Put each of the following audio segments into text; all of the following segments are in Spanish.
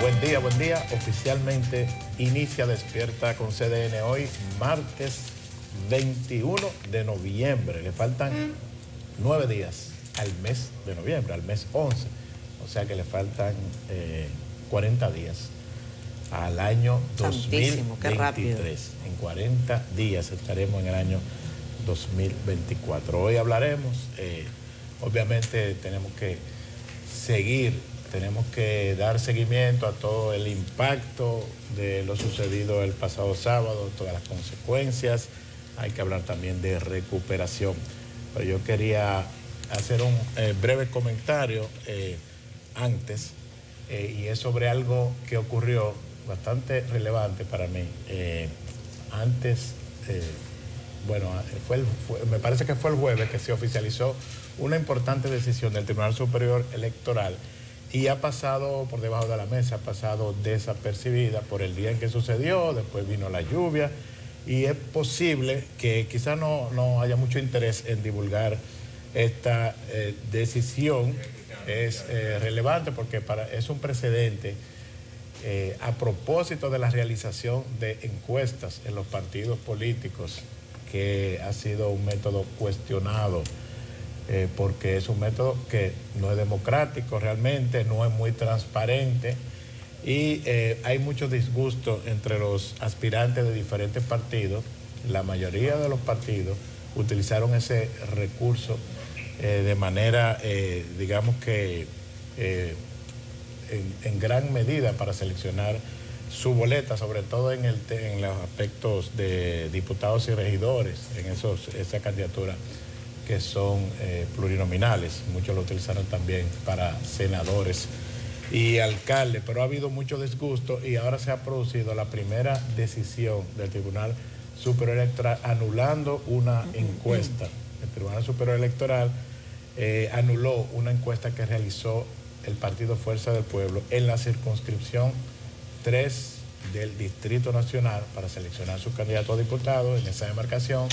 Buen día. Oficialmente inicia Despierta con CDN hoy, martes 21 de noviembre. Le faltan 9 días al mes de noviembre, al mes 11. O sea que le faltan 40 días al año 2023. Qué rápido. En 40 días estaremos en el año 2024. Hoy hablaremos, obviamente tenemos que dar seguimiento a todo el impacto de lo sucedido el pasado sábado, todas las consecuencias. Hay que hablar también de recuperación. Pero yo quería hacer un breve comentario antes, y es sobre algo que ocurrió bastante relevante para mí. Me parece que fue el jueves que se oficializó una importante decisión del Tribunal Superior Electoral y ha pasado por debajo de la mesa, ha pasado desapercibida por el día en que sucedió, después vino la lluvia y es posible que quizás no haya mucho interés en divulgar esta decisión. Es relevante porque es un precedente a propósito de la realización de encuestas en los partidos políticos, que ha sido un método cuestionado porque es un método que no es democrático realmente, no es muy transparente y hay mucho disgusto entre los aspirantes de diferentes partidos. La mayoría de los partidos utilizaron ese recurso de manera, digamos que en gran medida para seleccionar su boleta, sobre todo en los aspectos de diputados y regidores, en esa candidatura que son plurinominales. Muchos lo utilizaron también para senadores y alcaldes, pero ha habido mucho disgusto y ahora se ha producido la primera decisión del Tribunal Superior Electoral anulando una encuesta. El Tribunal Superior Electoral anuló una encuesta que realizó el Partido Fuerza del Pueblo en la circunscripción 3 del Distrito Nacional para seleccionar sus candidatos a diputados en esa demarcación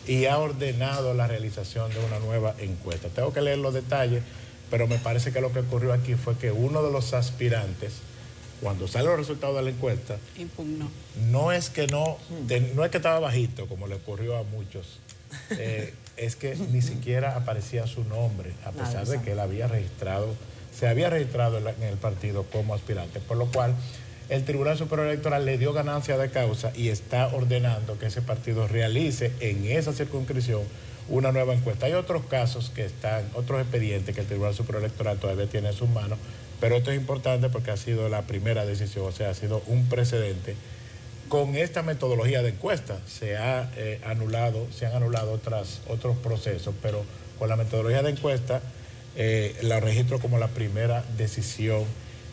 y ha ordenado la realización de una nueva encuesta. Tengo que leer los detalles, pero me parece que lo que ocurrió aquí fue que uno de los aspirantes, cuando salen los resultados de la encuesta, impugnó. No es que estaba bajito, como le ocurrió a muchos, es que ni siquiera aparecía su nombre, a pesar de que él se había registrado en el partido como aspirante, por lo cual el Tribunal Superior Electoral le dio ganancia de causa y está ordenando que ese partido realice en esa circunscripción una nueva encuesta. Hay otros casos otros expedientes que el Tribunal Superior Electoral todavía tiene en sus manos, pero esto es importante porque ha sido la primera decisión, o sea, ha sido un precedente. Con esta metodología de encuesta se han anulado otros procesos, pero con la metodología de encuesta la registro como la primera decisión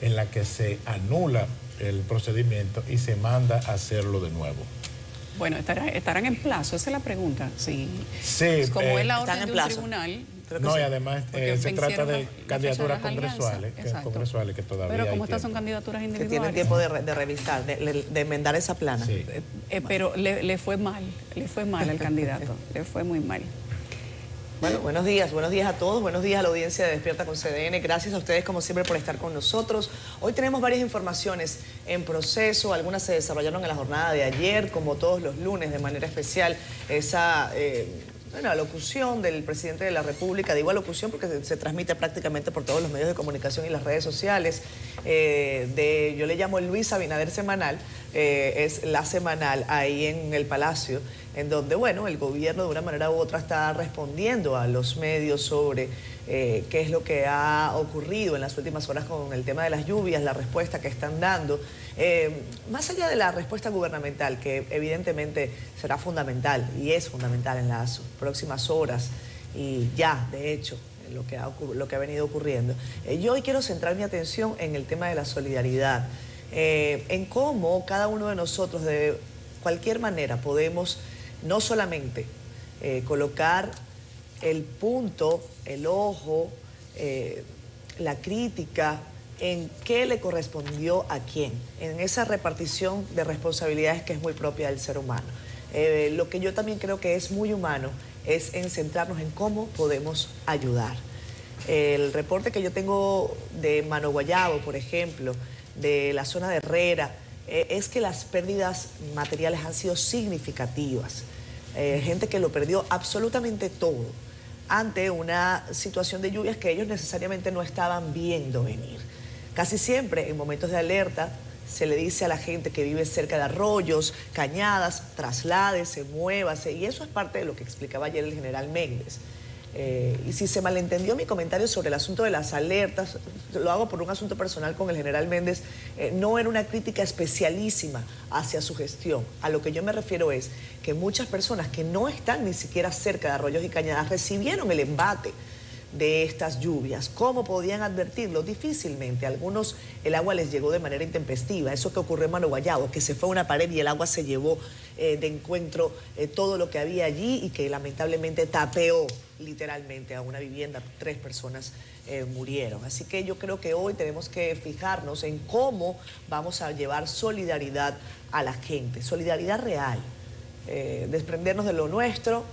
en la que se anula el procedimiento y se manda a hacerlo de nuevo. Bueno, estarán en plazo, esa es la pregunta. Sí, como es la orden de un tribunal. No, y además se trata de candidaturas congresuales, que todavía pero como estas son candidaturas individuales, que tienen tiempo de revisar, de enmendar esa plana. Sí. Pero le fue mal al candidato, le fue muy mal. Bueno, buenos días a todos, buenos días a la audiencia de Despierta con CDN. Gracias a ustedes como siempre por estar con nosotros. Hoy tenemos varias informaciones en proceso, algunas se desarrollaron en la jornada de ayer, como todos los lunes, de manera especial esa alocución del presidente de la República. Digo alocución porque se transmite prácticamente por todos los medios de comunicación y las redes sociales. Yo le llamo el Luis Abinader semanal, es la semanal ahí en el Palacio, en donde, bueno, el gobierno de una manera u otra está respondiendo a los medios sobre qué es lo que ha ocurrido en las últimas horas con el tema de las lluvias, la respuesta que están dando. Más allá de la respuesta gubernamental, que evidentemente será fundamental y es fundamental en las próximas horas y ya, de hecho, lo que ha venido ocurriendo. Yo hoy quiero centrar mi atención en el tema de la solidaridad, en cómo cada uno de nosotros de cualquier manera podemos no solamente colocar el punto, el ojo, la crítica en qué le correspondió a quién, en esa repartición de responsabilidades que es muy propia del ser humano. Lo que yo también creo que es muy humano es en centrarnos en cómo podemos ayudar. El reporte que yo tengo de Mano Guayabo, por ejemplo, de la zona de Herrera, es que las pérdidas materiales han sido significativas. Gente que lo perdió absolutamente todo ante una situación de lluvias que ellos necesariamente no estaban viendo venir. Casi siempre en momentos de alerta se le dice a la gente que vive cerca de arroyos, cañadas, trasládese, muévase, y eso es parte de lo que explicaba ayer el general Méndez. Y si se malentendió mi comentario sobre el asunto de las alertas, lo hago por un asunto personal con el general Méndez, no era una crítica especialísima hacia su gestión. A lo que yo me refiero es que muchas personas que no están ni siquiera cerca de arroyos y cañadas recibieron el embate de estas lluvias. ¿Cómo podían advertirlo? Difícilmente. A algunos el agua les llegó de manera intempestiva. Eso que ocurrió en Mano Guayabo, que se fue a una pared y el agua se llevó de encuentro todo lo que había allí y que lamentablemente tapeó literalmente a una vivienda. 3 personas murieron. Así que yo creo que hoy tenemos que fijarnos en cómo vamos a llevar solidaridad a la gente, solidaridad real, desprendernos de lo nuestro,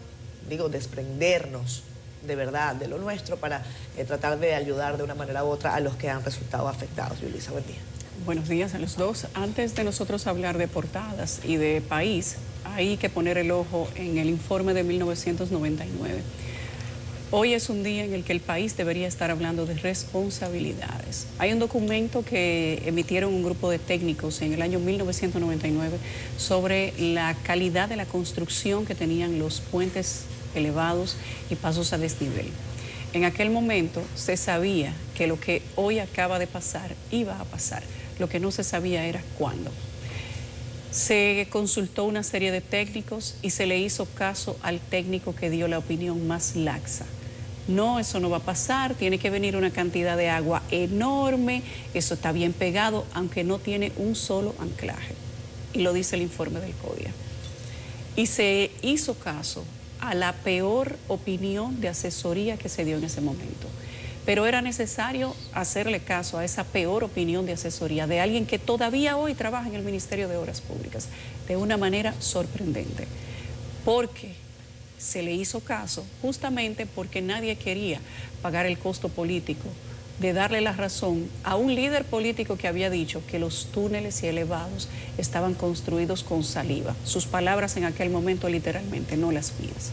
desprendernos de verdad de lo nuestro para tratar de ayudar de una manera u otra a los que han resultado afectados. Yulisa, buen día. Buenos días a los dos. Antes de nosotros hablar de portadas y de país, hay que poner el ojo en el informe de 1999. Hoy es un día en el que el país debería estar hablando de responsabilidades. Hay un documento que emitieron un grupo de técnicos en el año 1999 sobre la calidad de la construcción que tenían los puentes elevados y pasos a desnivel. En aquel momento se sabía que lo que hoy acaba de pasar iba a pasar. Lo que no se sabía era cuándo. Se consultó una serie de técnicos y se le hizo caso al técnico que dio la opinión más laxa. No, eso no va a pasar, tiene que venir una cantidad de agua enorme, eso está bien pegado, aunque no tiene un solo anclaje. Y lo dice el informe del CODIA. Y se hizo caso a la peor opinión de asesoría que se dio en ese momento. Pero era necesario hacerle caso a esa peor opinión de asesoría de alguien que todavía hoy trabaja en el Ministerio de Obras Públicas de una manera sorprendente. Porque se le hizo caso justamente porque nadie quería pagar el costo político de darle la razón a un líder político que había dicho que los túneles y elevados estaban construidos con saliva. Sus palabras en aquel momento literalmente, no las mías.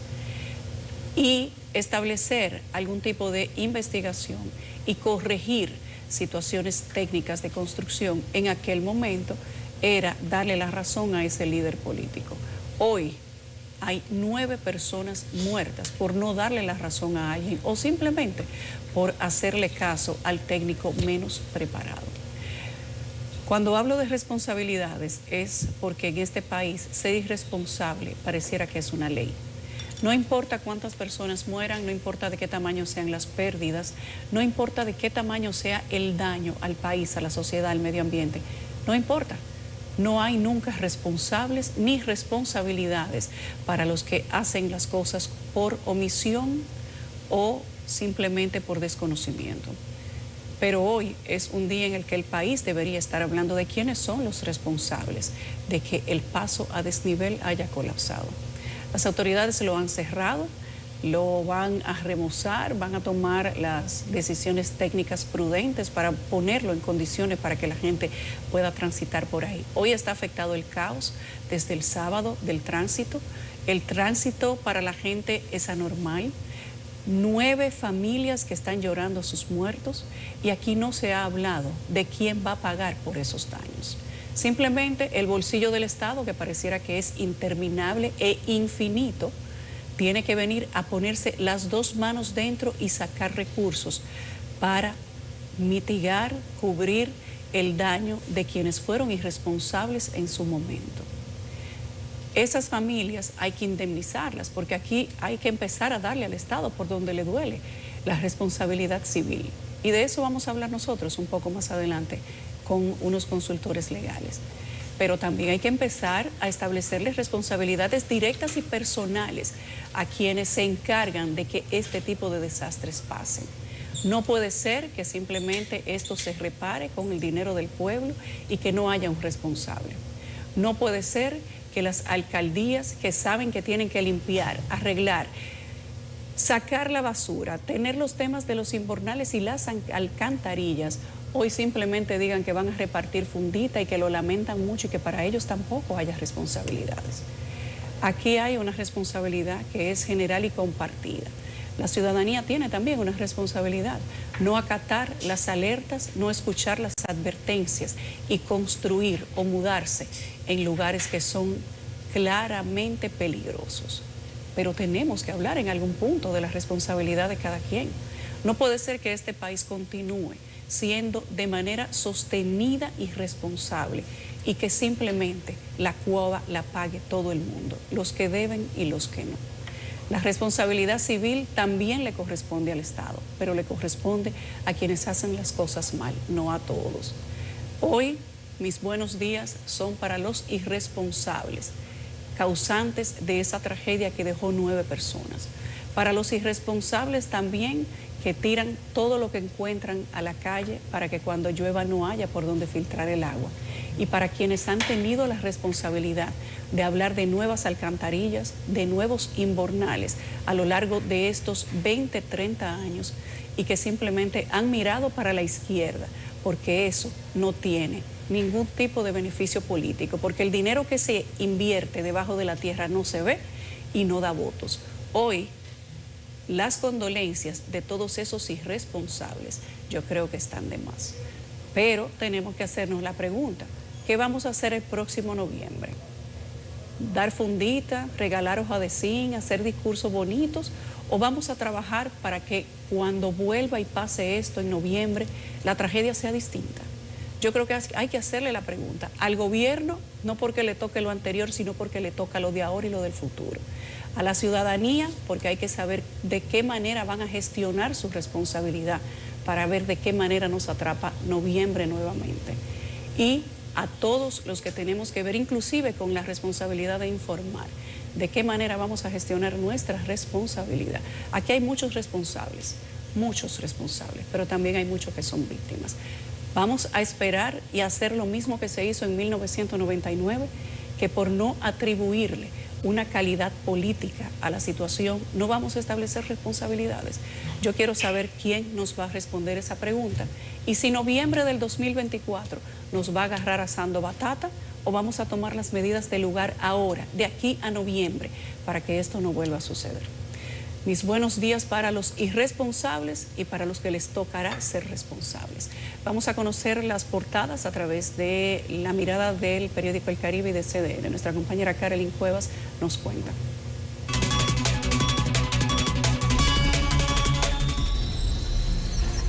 Y establecer algún tipo de investigación y corregir situaciones técnicas de construcción en aquel momento era darle la razón a ese líder político. Hoy hay 9 personas muertas por no darle la razón a alguien o simplemente por hacerle caso al técnico menos preparado. Cuando hablo de responsabilidades es porque en este país ser irresponsable pareciera que es una ley. No importa cuántas personas mueran, no importa de qué tamaño sean las pérdidas, no importa de qué tamaño sea el daño al país, a la sociedad, al medio ambiente, no importa. No hay nunca responsables ni responsabilidades para los que hacen las cosas por omisión o simplemente por desconocimiento. Pero hoy es un día en el que el país debería estar hablando de quiénes son los responsables de que el paso a desnivel haya colapsado. Las autoridades lo han cerrado, lo van a remozar, van a tomar las decisiones técnicas prudentes para ponerlo en condiciones para que la gente pueda transitar por ahí. Hoy está afectado el caos desde el sábado del tránsito. El tránsito para la gente es anormal. 9 familias que están llorando a sus muertos y aquí no se ha hablado de quién va a pagar por esos daños. Simplemente el bolsillo del Estado, que pareciera que es interminable e infinito, tiene que venir a ponerse las 2 manos dentro y sacar recursos para mitigar, cubrir el daño de quienes fueron irresponsables en su momento. Esas familias hay que indemnizarlas porque aquí hay que empezar a darle al Estado por donde le duele la responsabilidad civil. Y de eso vamos a hablar nosotros un poco más adelante con unos consultores legales. Pero también hay que empezar a establecerles responsabilidades directas y personales a quienes se encargan de que este tipo de desastres pasen. No puede ser que simplemente esto se repare con el dinero del pueblo y que no haya un responsable. No puede ser que las alcaldías que saben que tienen que limpiar, arreglar, sacar la basura, tener los temas de los invernales y las alcantarillas, hoy simplemente digan que van a repartir fundita y que lo lamentan mucho y que para ellos tampoco haya responsabilidades. Aquí hay una responsabilidad que es general y compartida. La ciudadanía tiene también una responsabilidad, no acatar las alertas, no escuchar las advertencias y construir o mudarse en lugares que son claramente peligrosos. Pero tenemos que hablar en algún punto de la responsabilidad de cada quien. No puede ser que este país continúe siendo de manera sostenida y responsable y que simplemente la cuota la pague todo el mundo, los que deben y los que no. La responsabilidad civil también le corresponde al Estado, pero le corresponde a quienes hacen las cosas mal, no a todos. Hoy, mis buenos días son para los irresponsables, causantes de esa tragedia que dejó 9 personas. Para los irresponsables también que tiran todo lo que encuentran a la calle para que cuando llueva no haya por donde filtrar el agua. Y para quienes han tenido la responsabilidad de hablar de nuevas alcantarillas, de nuevos invernales a lo largo de estos 20, 30 años y que simplemente han mirado para la izquierda, porque eso no tiene ningún tipo de beneficio político, porque el dinero que se invierte debajo de la tierra no se ve y no da votos. Hoy, las condolencias de todos esos irresponsables yo creo que están de más. Pero tenemos que hacernos la pregunta, ¿qué vamos a hacer el próximo noviembre? ¿Dar fundita, regalar hoja de zinc, hacer discursos bonitos? ¿O vamos a trabajar para que cuando vuelva y pase esto en noviembre, la tragedia sea distinta? Yo creo que hay que hacerle la pregunta al gobierno, no porque le toque lo anterior, sino porque le toca lo de ahora y lo del futuro. A la ciudadanía, porque hay que saber de qué manera van a gestionar su responsabilidad para ver de qué manera nos atrapa noviembre nuevamente. Y a todos los que tenemos que ver, inclusive con la responsabilidad de informar, de qué manera vamos a gestionar nuestra responsabilidad. Aquí hay muchos responsables, pero también hay muchos que son víctimas. Vamos a esperar y hacer lo mismo que se hizo en 1999, que por no atribuirle una calidad política a la situación, no vamos a establecer responsabilidades. Yo quiero saber quién nos va a responder esa pregunta y si noviembre del 2024 nos va a agarrar asando batata o vamos a tomar las medidas del lugar ahora, de aquí a noviembre, para que esto no vuelva a suceder. Mis buenos días para los irresponsables y para los que les tocará ser responsables. Vamos a conocer las portadas a través de la mirada del periódico El Caribe y de CDN. Nuestra compañera Carolyn Cuevas nos cuenta.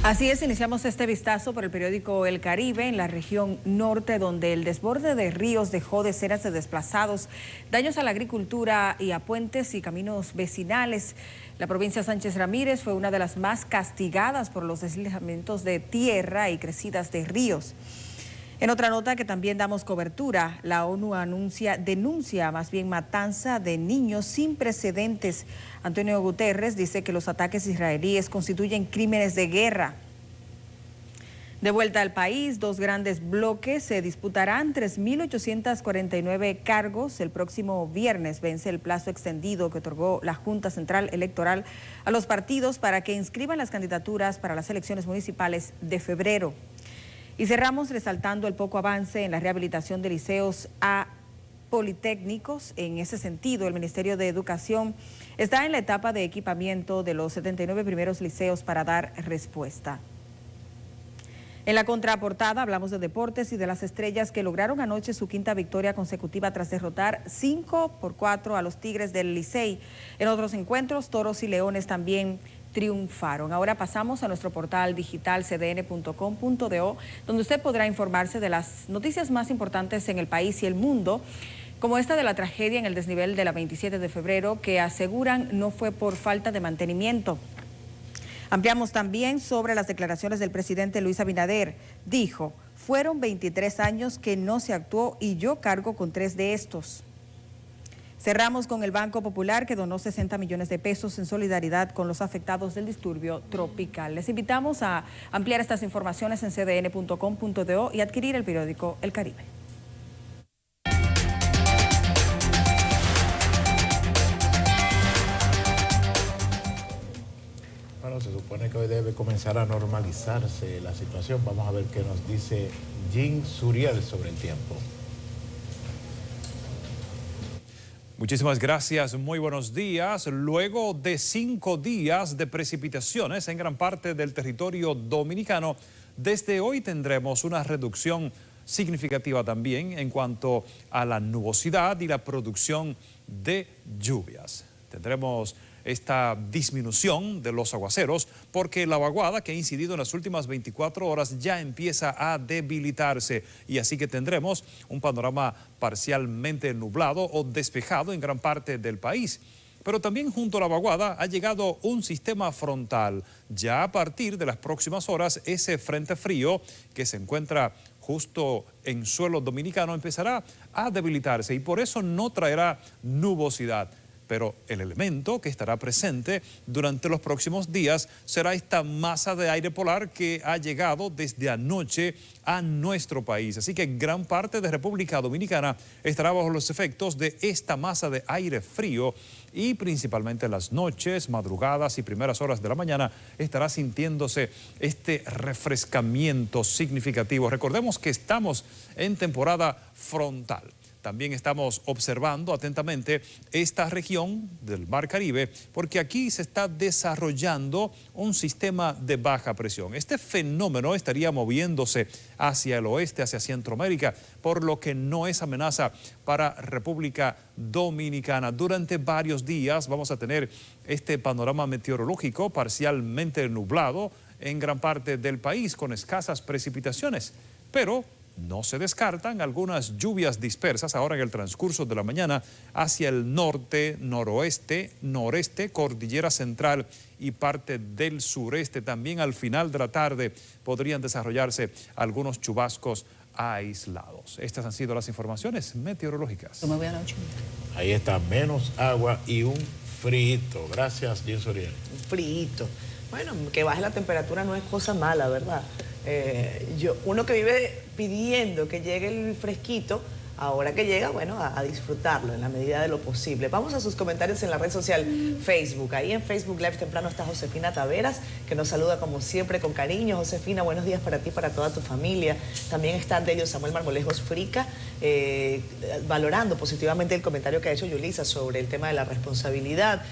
Así es, iniciamos este vistazo por el periódico El Caribe en la región norte, donde el desborde de ríos dejó decenas de desplazados, daños a la agricultura y a puentes y caminos vecinales. La provincia Sánchez Ramírez fue una de las más castigadas por los deslizamientos de tierra y crecidas de ríos. En otra nota que también damos cobertura, la ONU denuncia más bien matanza de niños sin precedentes. Antonio Guterres dice que los ataques israelíes constituyen crímenes de guerra. De vuelta al país, 2 grandes bloques se disputarán 3.849 cargos. El próximo viernes vence el plazo extendido que otorgó la Junta Central Electoral a los partidos para que inscriban las candidaturas para las elecciones municipales de febrero. Y cerramos resaltando el poco avance en la rehabilitación de liceos a politécnicos. En ese sentido, el Ministerio de Educación está en la etapa de equipamiento de los 79 primeros liceos para dar respuesta. En la contraportada hablamos de deportes y de las Estrellas, que lograron anoche su 5ª victoria consecutiva tras derrotar 5-4 a los Tigres del Licey. En otros encuentros, Toros y Leones también triunfaron. Ahora pasamos a nuestro portal digital cdn.com.do, donde usted podrá informarse de las noticias más importantes en el país y el mundo, como esta de la tragedia en el desnivel de la 27 de febrero, que aseguran no fue por falta de mantenimiento. Ampliamos también sobre las declaraciones del presidente Luis Abinader. Dijo, fueron 23 años que no se actuó y yo cargo con 3 de estos. Cerramos con el Banco Popular, que donó 60 millones de pesos en solidaridad con los afectados del disturbio tropical. Les invitamos a ampliar estas informaciones en cdn.com.do y adquirir el periódico El Caribe. Bueno, Bueno, se supone que hoy debe comenzar a normalizarse la situación. Vamos a ver qué nos dice Jean Suriel sobre el tiempo. Muchísimas gracias, muy buenos días. Luego de 5 días de precipitaciones en gran parte del territorio dominicano, desde hoy tendremos una reducción significativa también en cuanto a la nubosidad y la producción de lluvias. Tendremos esta disminución de los aguaceros porque la vaguada que ha incidido en las últimas 24 horas ya empieza a debilitarse y así que tendremos un panorama parcialmente nublado o despejado en gran parte del país. Pero también junto a la vaguada ha llegado un sistema frontal. Ya a partir de las próximas horas, ese frente frío que se encuentra justo en suelo dominicano empezará a debilitarse y por eso no traerá nubosidad. Pero el elemento que estará presente durante los próximos días será esta masa de aire polar que ha llegado desde anoche a nuestro país. Así que gran parte de República Dominicana estará bajo los efectos de esta masa de aire frío y principalmente en las noches, madrugadas y primeras horas de la mañana estará sintiéndose este refrescamiento significativo. Recordemos que estamos en temporada frontal. También estamos observando atentamente esta región del Mar Caribe porque aquí se está desarrollando un sistema de baja presión. Este fenómeno estaría moviéndose hacia el oeste, hacia Centroamérica, por lo que no es amenaza para República Dominicana. Durante varios días vamos a tener este panorama meteorológico parcialmente nublado en gran parte del país con escasas precipitaciones, pero no se descartan algunas lluvias dispersas ahora en el transcurso de la mañana hacia el norte, noroeste, noreste, cordillera central y parte del sureste. También al final de la tarde podrían desarrollarse algunos chubascos aislados. Estas han sido las informaciones meteorológicas. Yo me voy a la 8. Ahí está, menos agua y un frito. Gracias, Jean Suriel. Un frito. Bueno, que baje la temperatura no es cosa mala, ¿verdad? Uno que vive pidiendo que llegue el fresquito, ahora que llega, bueno, a disfrutarlo en la medida de lo posible. Vamos a sus comentarios en la red social Facebook. Ahí en Facebook Live temprano está Josefina Taveras, que nos saluda como siempre con cariño. Josefina, buenos días para ti, para toda tu familia. También está Delio Samuel Marmolejos Frica, valorando positivamente el comentario que ha hecho Yulisa sobre el tema de la responsabilidad.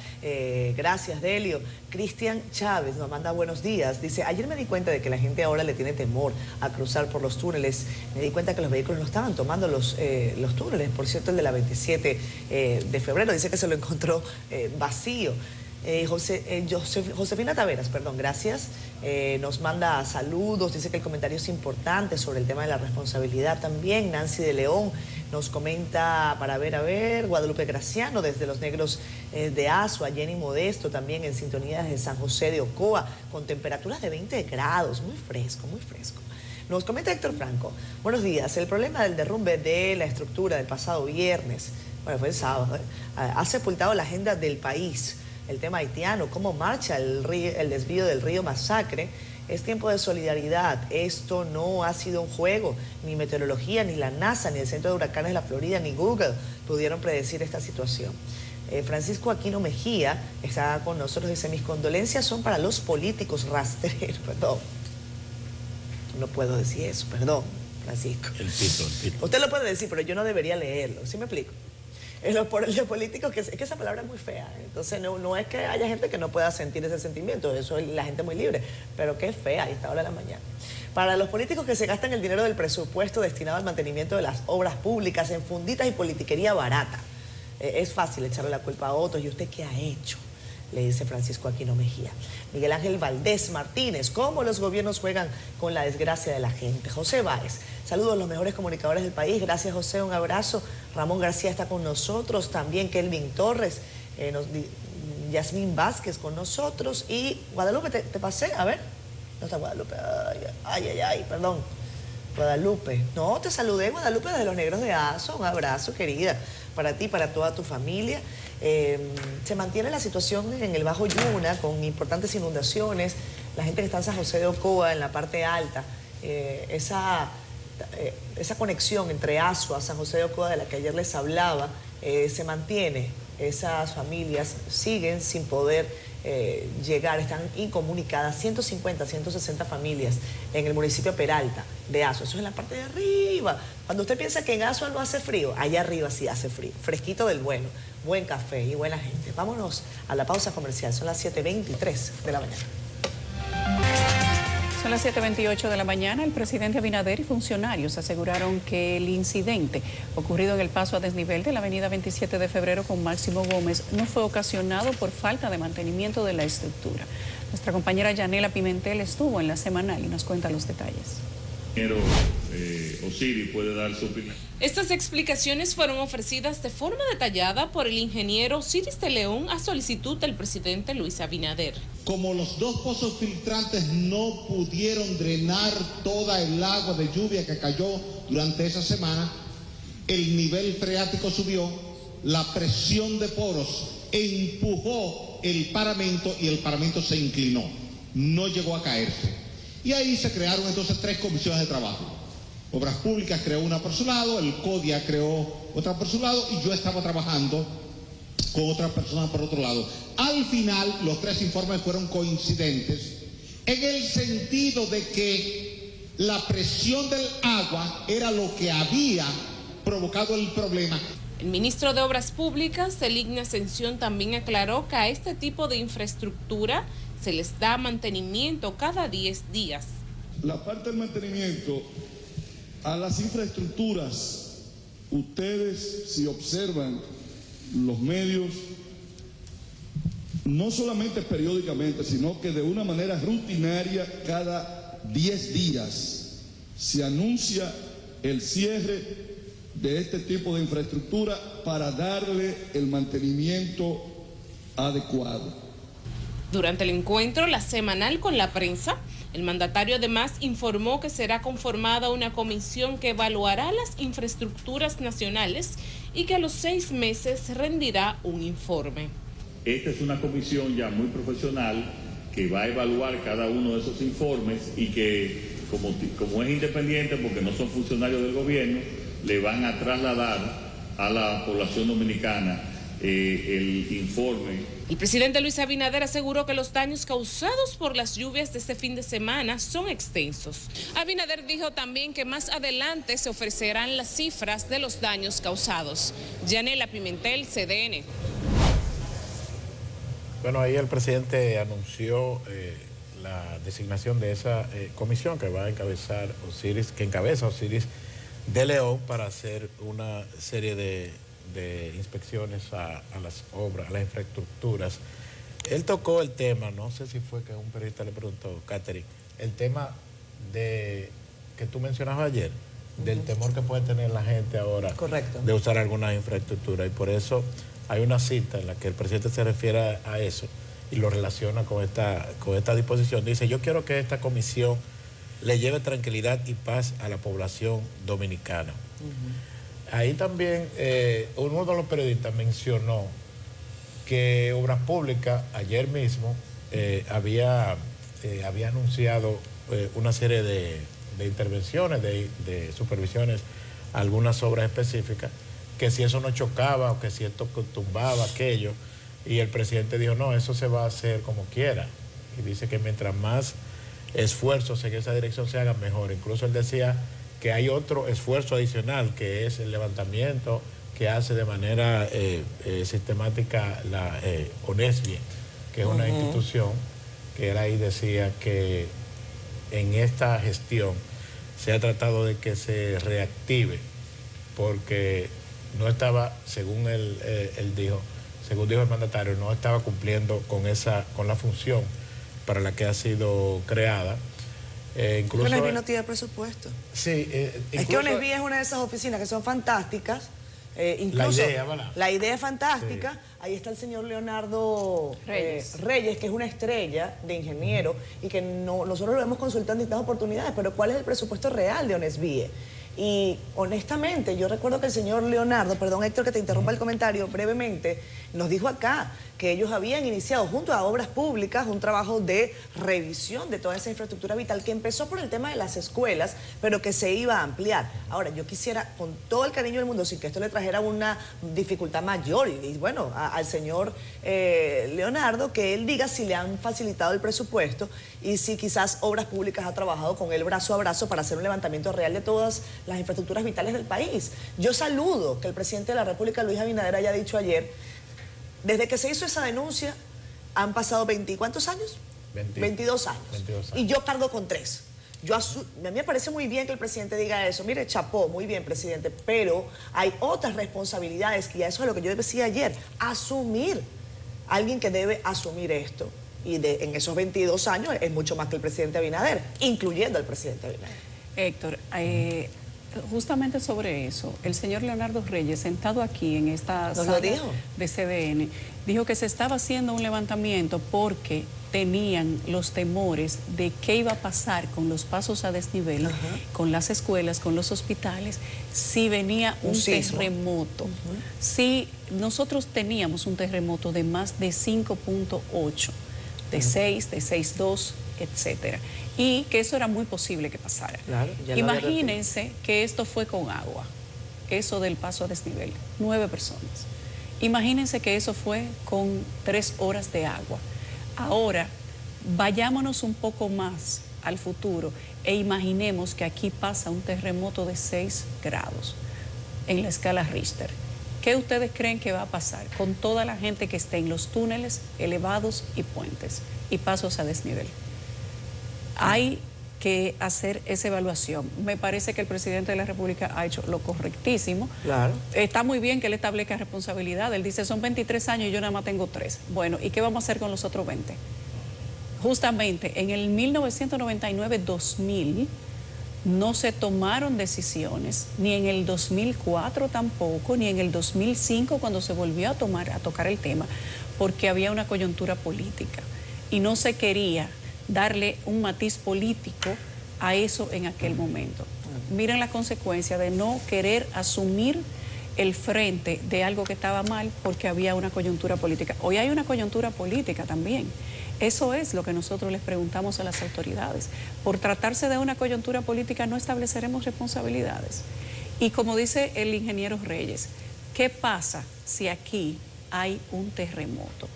Gracias, Delio. Cristian Chávez nos manda buenos días. Dice, ayer me di cuenta de que la gente ahora le tiene temor a cruzar por los túneles. Me di cuenta que los vehículos no estaban tomando los túneles. Por cierto, el de la 27 de febrero dice que se lo encontró vacío. Josefina Taveras, perdón, gracias. Nos manda saludos, dice que el comentario es importante sobre el tema de la responsabilidad también. Nancy de León nos comenta para ver, Guadalupe Graciano desde Los Negros de Azua, Jenny Modesto también en sintonía desde San José de Ocoa, con temperaturas de 20 grados, muy fresco, muy fresco. Nos comenta Héctor Franco, buenos días, el problema del derrumbe de la estructura del pasado viernes, bueno, fue el sábado, ha sepultado la agenda del país. El tema haitiano, cómo marcha el desvío del río Masacre. Es tiempo de solidaridad. Esto no ha sido un juego. Ni meteorología, ni la NASA, ni el Centro de Huracanes de la Florida, ni Google pudieron predecir esta situación. Francisco Aquino Mejía está con nosotros. Dice, mis condolencias son para los políticos rastreros. Perdón. No puedo decir eso, perdón, Francisco. El pito. Usted lo puede decir, pero yo no debería leerlo. ¿Sí me explico? Los políticos, es que esa palabra es muy fea, entonces no es que haya gente que no pueda sentir ese sentimiento, eso es la gente muy libre, pero que es fea a esta hora de la mañana. Para los políticos que se gastan el dinero del presupuesto destinado al mantenimiento de las obras públicas en funditas y politiquería barata, es fácil echarle la culpa a otros. ¿Y usted qué ha hecho?, le dice Francisco Aquino Mejía. Miguel Ángel Valdés Martínez, ¿cómo los gobiernos juegan con la desgracia de la gente? José Báez, saludos a los mejores comunicadores del país. Gracias, José, un abrazo. Ramón García está con nosotros, también Kelvin Torres, Yasmín Vázquez con nosotros. Y Guadalupe, te pasé, a ver, no está Guadalupe, ay, perdón. Guadalupe, no, te saludé, Guadalupe, desde Los Negros de Azo, un abrazo, querida, para ti, para toda tu familia. Se mantiene la situación en el Bajo Yuna con importantes inundaciones. La gente que está en San José de Ocoa, en la parte alta, esa conexión entre Azua, San José de Ocoa, de la que ayer les hablaba, se mantiene. Esas familias siguen sin poder llegar, están incomunicadas 150, 160 familias en el municipio de Peralta de Azua. Eso es en la parte de arriba. Cuando usted piensa que en Azua no hace frío, allá arriba sí hace frío. Fresquito del bueno, buen café y buena gente. Vámonos a la pausa comercial. Son las 7:23 de la mañana. Son las 7:28 de la mañana. El presidente Abinader y funcionarios aseguraron que el incidente ocurrido en el paso a desnivel de la avenida 27 de febrero con Máximo Gómez no fue ocasionado por falta de mantenimiento de la estructura. Nuestra compañera Yanela Pimentel estuvo en la semanal y nos cuenta los detalles. Osiris puede dar su opinión. Estas explicaciones fueron ofrecidas de forma detallada por el ingeniero Osiris de León a solicitud del presidente Luis Abinader. Como los dos pozos filtrantes no pudieron drenar toda el agua de lluvia que cayó durante esa semana, el nivel freático subió, la presión de poros empujó el paramento y el paramento se inclinó, no llegó a caerse. Y ahí se crearon entonces 3 comisiones de trabajo. Obras Públicas creó una por su lado, el CODIA creó otra por su lado y yo estaba trabajando con otras personas por otro lado. Al final, los 3 informes fueron coincidentes en el sentido de que la presión del agua era lo que había provocado el problema. El ministro de Obras Públicas, Eligna Ascensión, también aclaró que a este tipo de infraestructura se les da mantenimiento cada 10 días. La parte del mantenimiento a las infraestructuras, ustedes si observan los medios, no solamente periódicamente, sino que de una manera rutinaria cada 10 días se anuncia el cierre de este tipo de infraestructura para darle el mantenimiento adecuado. Durante el encuentro, la semanal con la prensa, el mandatario además informó que será conformada una comisión que evaluará las infraestructuras nacionales y que a los 6 meses rendirá un informe. Esta es una comisión ya muy profesional que va a evaluar cada uno de esos informes y que, como es independiente porque no son funcionarios del gobierno, le van a trasladar a la población dominicana el informe. El presidente Luis Abinader aseguró que los daños causados por las lluvias de este fin de semana son extensos. Abinader dijo también que más adelante se ofrecerán las cifras de los daños causados. Yanela Pimentel, CDN. Bueno, ahí el presidente anunció la designación de esa comisión que va a encabezar Osiris, que encabeza Osiris de León para hacer una serie de inspecciones a las obras, a las infraestructuras. Él tocó el tema, no sé si fue que un periodista le preguntó, Catherine, el tema de que tú mencionabas ayer, del temor que puede tener la gente ahora. Correcto. De usar alguna infraestructura, y por eso hay una cita en la que el presidente se refiere a eso y lo relaciona con esta disposición. Dice, yo quiero que esta comisión le lleve tranquilidad y paz a la población dominicana. Ahí también uno de los periodistas mencionó que Obras Públicas ayer mismo había anunciado una serie de intervenciones, de supervisiones a algunas obras específicas, que si eso no chocaba o que si esto tumbaba aquello, y el presidente dijo, no, eso se va a hacer como quiera, y dice que mientras más esfuerzos en esa dirección se hagan, mejor. Incluso él decía que hay otro esfuerzo adicional, que es el levantamiento que hace de manera sistemática la ONESBIE, que es una institución que él ahí decía que en esta gestión se ha tratado de que se reactive, porque no estaba, según él dijo, según dijo el mandatario, no estaba cumpliendo con la función para la que ha sido creada. Incluso ONESBIE no tiene presupuesto. Sí, es que ONESBIE es una de esas oficinas que son fantásticas. Incluso la idea es fantástica. Sí. Ahí está el señor Leonardo Reyes, que es una estrella de ingeniero y que nosotros lo hemos consultado en distintas oportunidades, pero ¿cuál es el presupuesto real de ONESBIE? Y honestamente, yo recuerdo que el señor Leonardo, perdón Héctor que te interrumpa el comentario brevemente, nos dijo acá que ellos habían iniciado junto a Obras Públicas un trabajo de revisión de toda esa infraestructura vital que empezó por el tema de las escuelas, pero que se iba a ampliar. Ahora, yo quisiera, con todo el cariño del mundo, sin que esto le trajera una dificultad mayor, y bueno, al señor Leonardo, que él diga si le han facilitado el presupuesto y si quizás Obras Públicas ha trabajado con él brazo a brazo para hacer un levantamiento real de todas las infraestructuras vitales del país. Yo saludo que el presidente de la República, Luis Abinader, haya dicho ayer, desde que se hizo esa denuncia, han pasado ¿cuántos años? 22 años. 22 años. Y yo cargo con 3. A mí me parece muy bien que el presidente diga eso. Mire, chapó, muy bien, presidente, pero hay otras responsabilidades, y eso es lo que yo decía ayer, asumir. Alguien que debe asumir esto. Y en esos 22 años es mucho más que el presidente Abinader, incluyendo al presidente Abinader. Héctor, justamente sobre eso, el señor Leonardo Reyes, sentado aquí en esta sala de CDN, dijo que se estaba haciendo un levantamiento porque tenían los temores de qué iba a pasar con los pasos a desnivel, con las escuelas, con los hospitales, si venía un terremoto. Si nosotros teníamos un terremoto de más de 5.8, de 6, de 6.2, etcétera, y que eso era muy posible que pasara. Claro, imagínense que esto fue con agua, eso del paso a desnivel, 9 personas. Imagínense que eso fue con 3 horas de agua. Ahora, vayámonos un poco más al futuro e imaginemos que aquí pasa un terremoto de 6 grados en la escala Richter. ¿Qué ustedes creen que va a pasar con toda la gente que esté en los túneles, elevados y puentes y pasos a desnivel? Hay que hacer esa evaluación. Me parece que el presidente de la República ha hecho lo correctísimo. Claro. Está muy bien que él establezca responsabilidad. Él dice, son 23 años y yo nada más tengo 3. Bueno, ¿y qué vamos a hacer con los otros 20? Justamente, en el 1999-2000 no se tomaron decisiones, ni en el 2004 tampoco, ni en el 2005 cuando se volvió a tocar el tema, porque había una coyuntura política y no se quería darle un matiz político a eso en aquel momento. Miren la consecuencia de no querer asumir el frente de algo que estaba mal porque había una coyuntura política. Hoy hay una coyuntura política también. Eso es lo que nosotros les preguntamos a las autoridades. Por tratarse de una coyuntura política no estableceremos responsabilidades. Y como dice el ingeniero Reyes, ¿qué pasa si aquí hay un terremoto?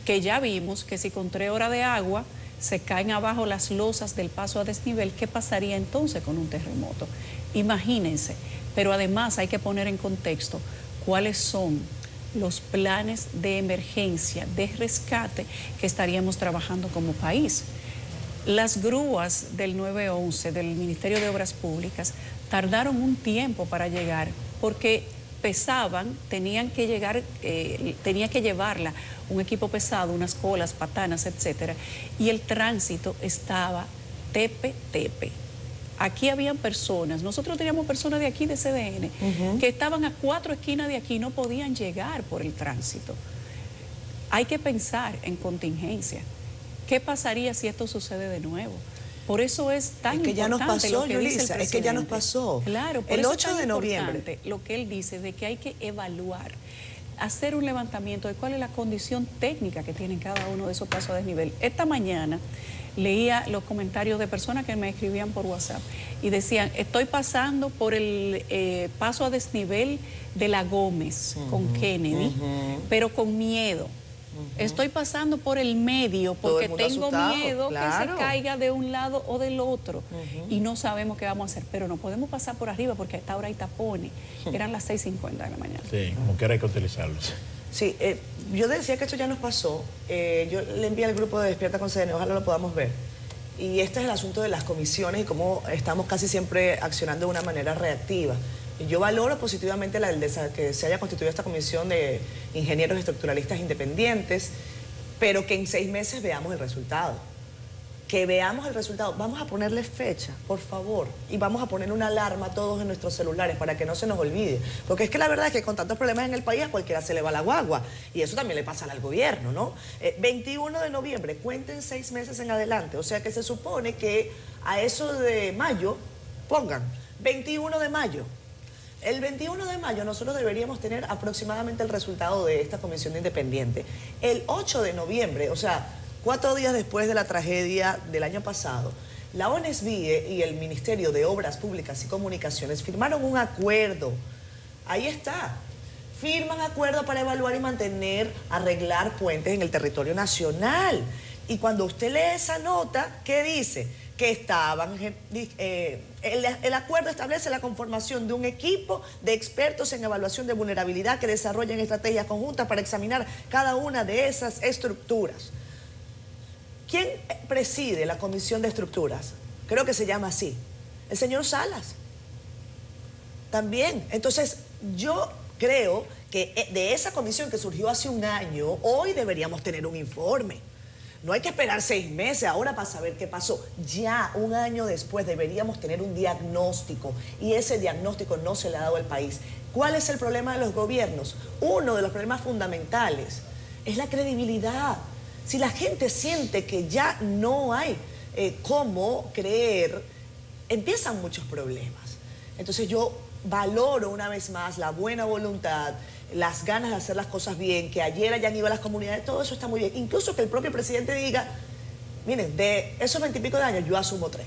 Que ya vimos que si con 3 horas de agua se caen abajo las losas del paso a desnivel, ¿qué pasaría entonces con un terremoto? Imagínense, pero además hay que poner en contexto cuáles son los planes de emergencia, de rescate que estaríamos trabajando como país. Las grúas del 911 del Ministerio de Obras Públicas tardaron un tiempo para llegar porque pesaban, tenía que llevarla un equipo pesado, unas colas, patanas, etcétera, y el tránsito estaba tepe. Aquí habían personas, nosotros teníamos personas de aquí de CDN, que estaban a 4 esquinas de aquí, no podían llegar por el tránsito. Hay que pensar en contingencia. ¿Qué pasaría si esto sucede de nuevo? Por eso es tan importante ya nos pasó, lo que dice el presidente. Es que ya nos pasó. Claro, por el eso 8 de noviembre. Lo que él dice de que hay que evaluar, hacer un levantamiento de cuál es la condición técnica que tienen cada uno de esos pasos a desnivel. Esta mañana leía los comentarios de personas que me escribían por WhatsApp y decían, estoy pasando por el paso a desnivel de la Gómez con Kennedy, pero con miedo. Estoy pasando por el medio porque tengo miedo que se caiga de un lado o del otro y no sabemos qué vamos a hacer, pero no podemos pasar por arriba porque a esta hora hay tapones. Eran las 6:50 de la mañana. Sí, como quiera hay que utilizarlos. Sí, yo decía que esto ya nos pasó. Yo le envié al grupo de Despierta con CDN, ojalá lo podamos ver. Y este es el asunto de las comisiones y cómo estamos casi siempre accionando de una manera reactiva. Yo valoro positivamente que se haya constituido esta comisión de ingenieros estructuralistas independientes, pero que en 6 meses veamos el resultado. Que veamos el resultado. Vamos a ponerle fecha, por favor, y vamos a poner una alarma a todos en nuestros celulares para que no se nos olvide. Porque es que la verdad es que con tantos problemas en el país a cualquiera se le va la guagua. Y eso también le pasa al gobierno, ¿no? 21 de noviembre, cuenten 6 meses en adelante. O sea que se supone que a eso de mayo pongan 21 de mayo. El 21 de mayo nosotros deberíamos tener aproximadamente el resultado de esta comisión independiente. El 8 de noviembre, o sea, 4 días después de la tragedia del año pasado, la ONESVIE y el Ministerio de Obras Públicas y Comunicaciones firmaron un acuerdo. Ahí está. Firman acuerdo para evaluar y mantener, arreglar puentes en el territorio nacional. Y cuando usted lee esa nota, ¿qué dice? Que estaban, el acuerdo establece la conformación de un equipo de expertos en evaluación de vulnerabilidad que desarrollen estrategias conjuntas para examinar cada una de esas estructuras. ¿Quién preside la comisión de estructuras? Creo que se llama así. El señor Salas. También. Entonces, yo creo que de esa comisión que surgió hace un año, hoy deberíamos tener un informe. No hay que esperar 6 meses ahora para saber qué pasó. Ya, un año después, deberíamos tener un diagnóstico. Y ese diagnóstico no se le ha dado al país. ¿Cuál es el problema de los gobiernos? Uno de los problemas fundamentales es la credibilidad. Si la gente siente que ya no hay cómo creer, empiezan muchos problemas. Entonces yo valoro una vez más la buena voluntad, las ganas de hacer las cosas bien, que ayer hayan ido a las comunidades, todo eso está muy bien. Incluso que el propio presidente diga, miren, de esos 20 y pico de años yo asumo 3.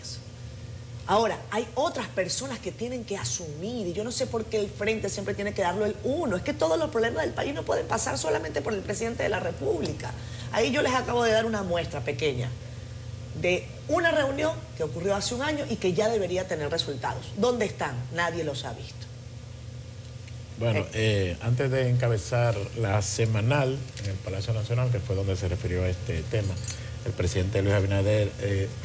Ahora, hay otras personas que tienen que asumir, y yo no sé por qué el frente siempre tiene que darlo el 1. Es que todos los problemas del país no pueden pasar solamente por el presidente de la República. Ahí yo les acabo de dar una muestra pequeña de una reunión que ocurrió hace un año y que ya debería tener resultados. ¿Dónde están? Nadie los ha visto. Bueno, antes de encabezar la semanal en el Palacio Nacional, que fue donde se refirió a este tema, el presidente Luis Abinader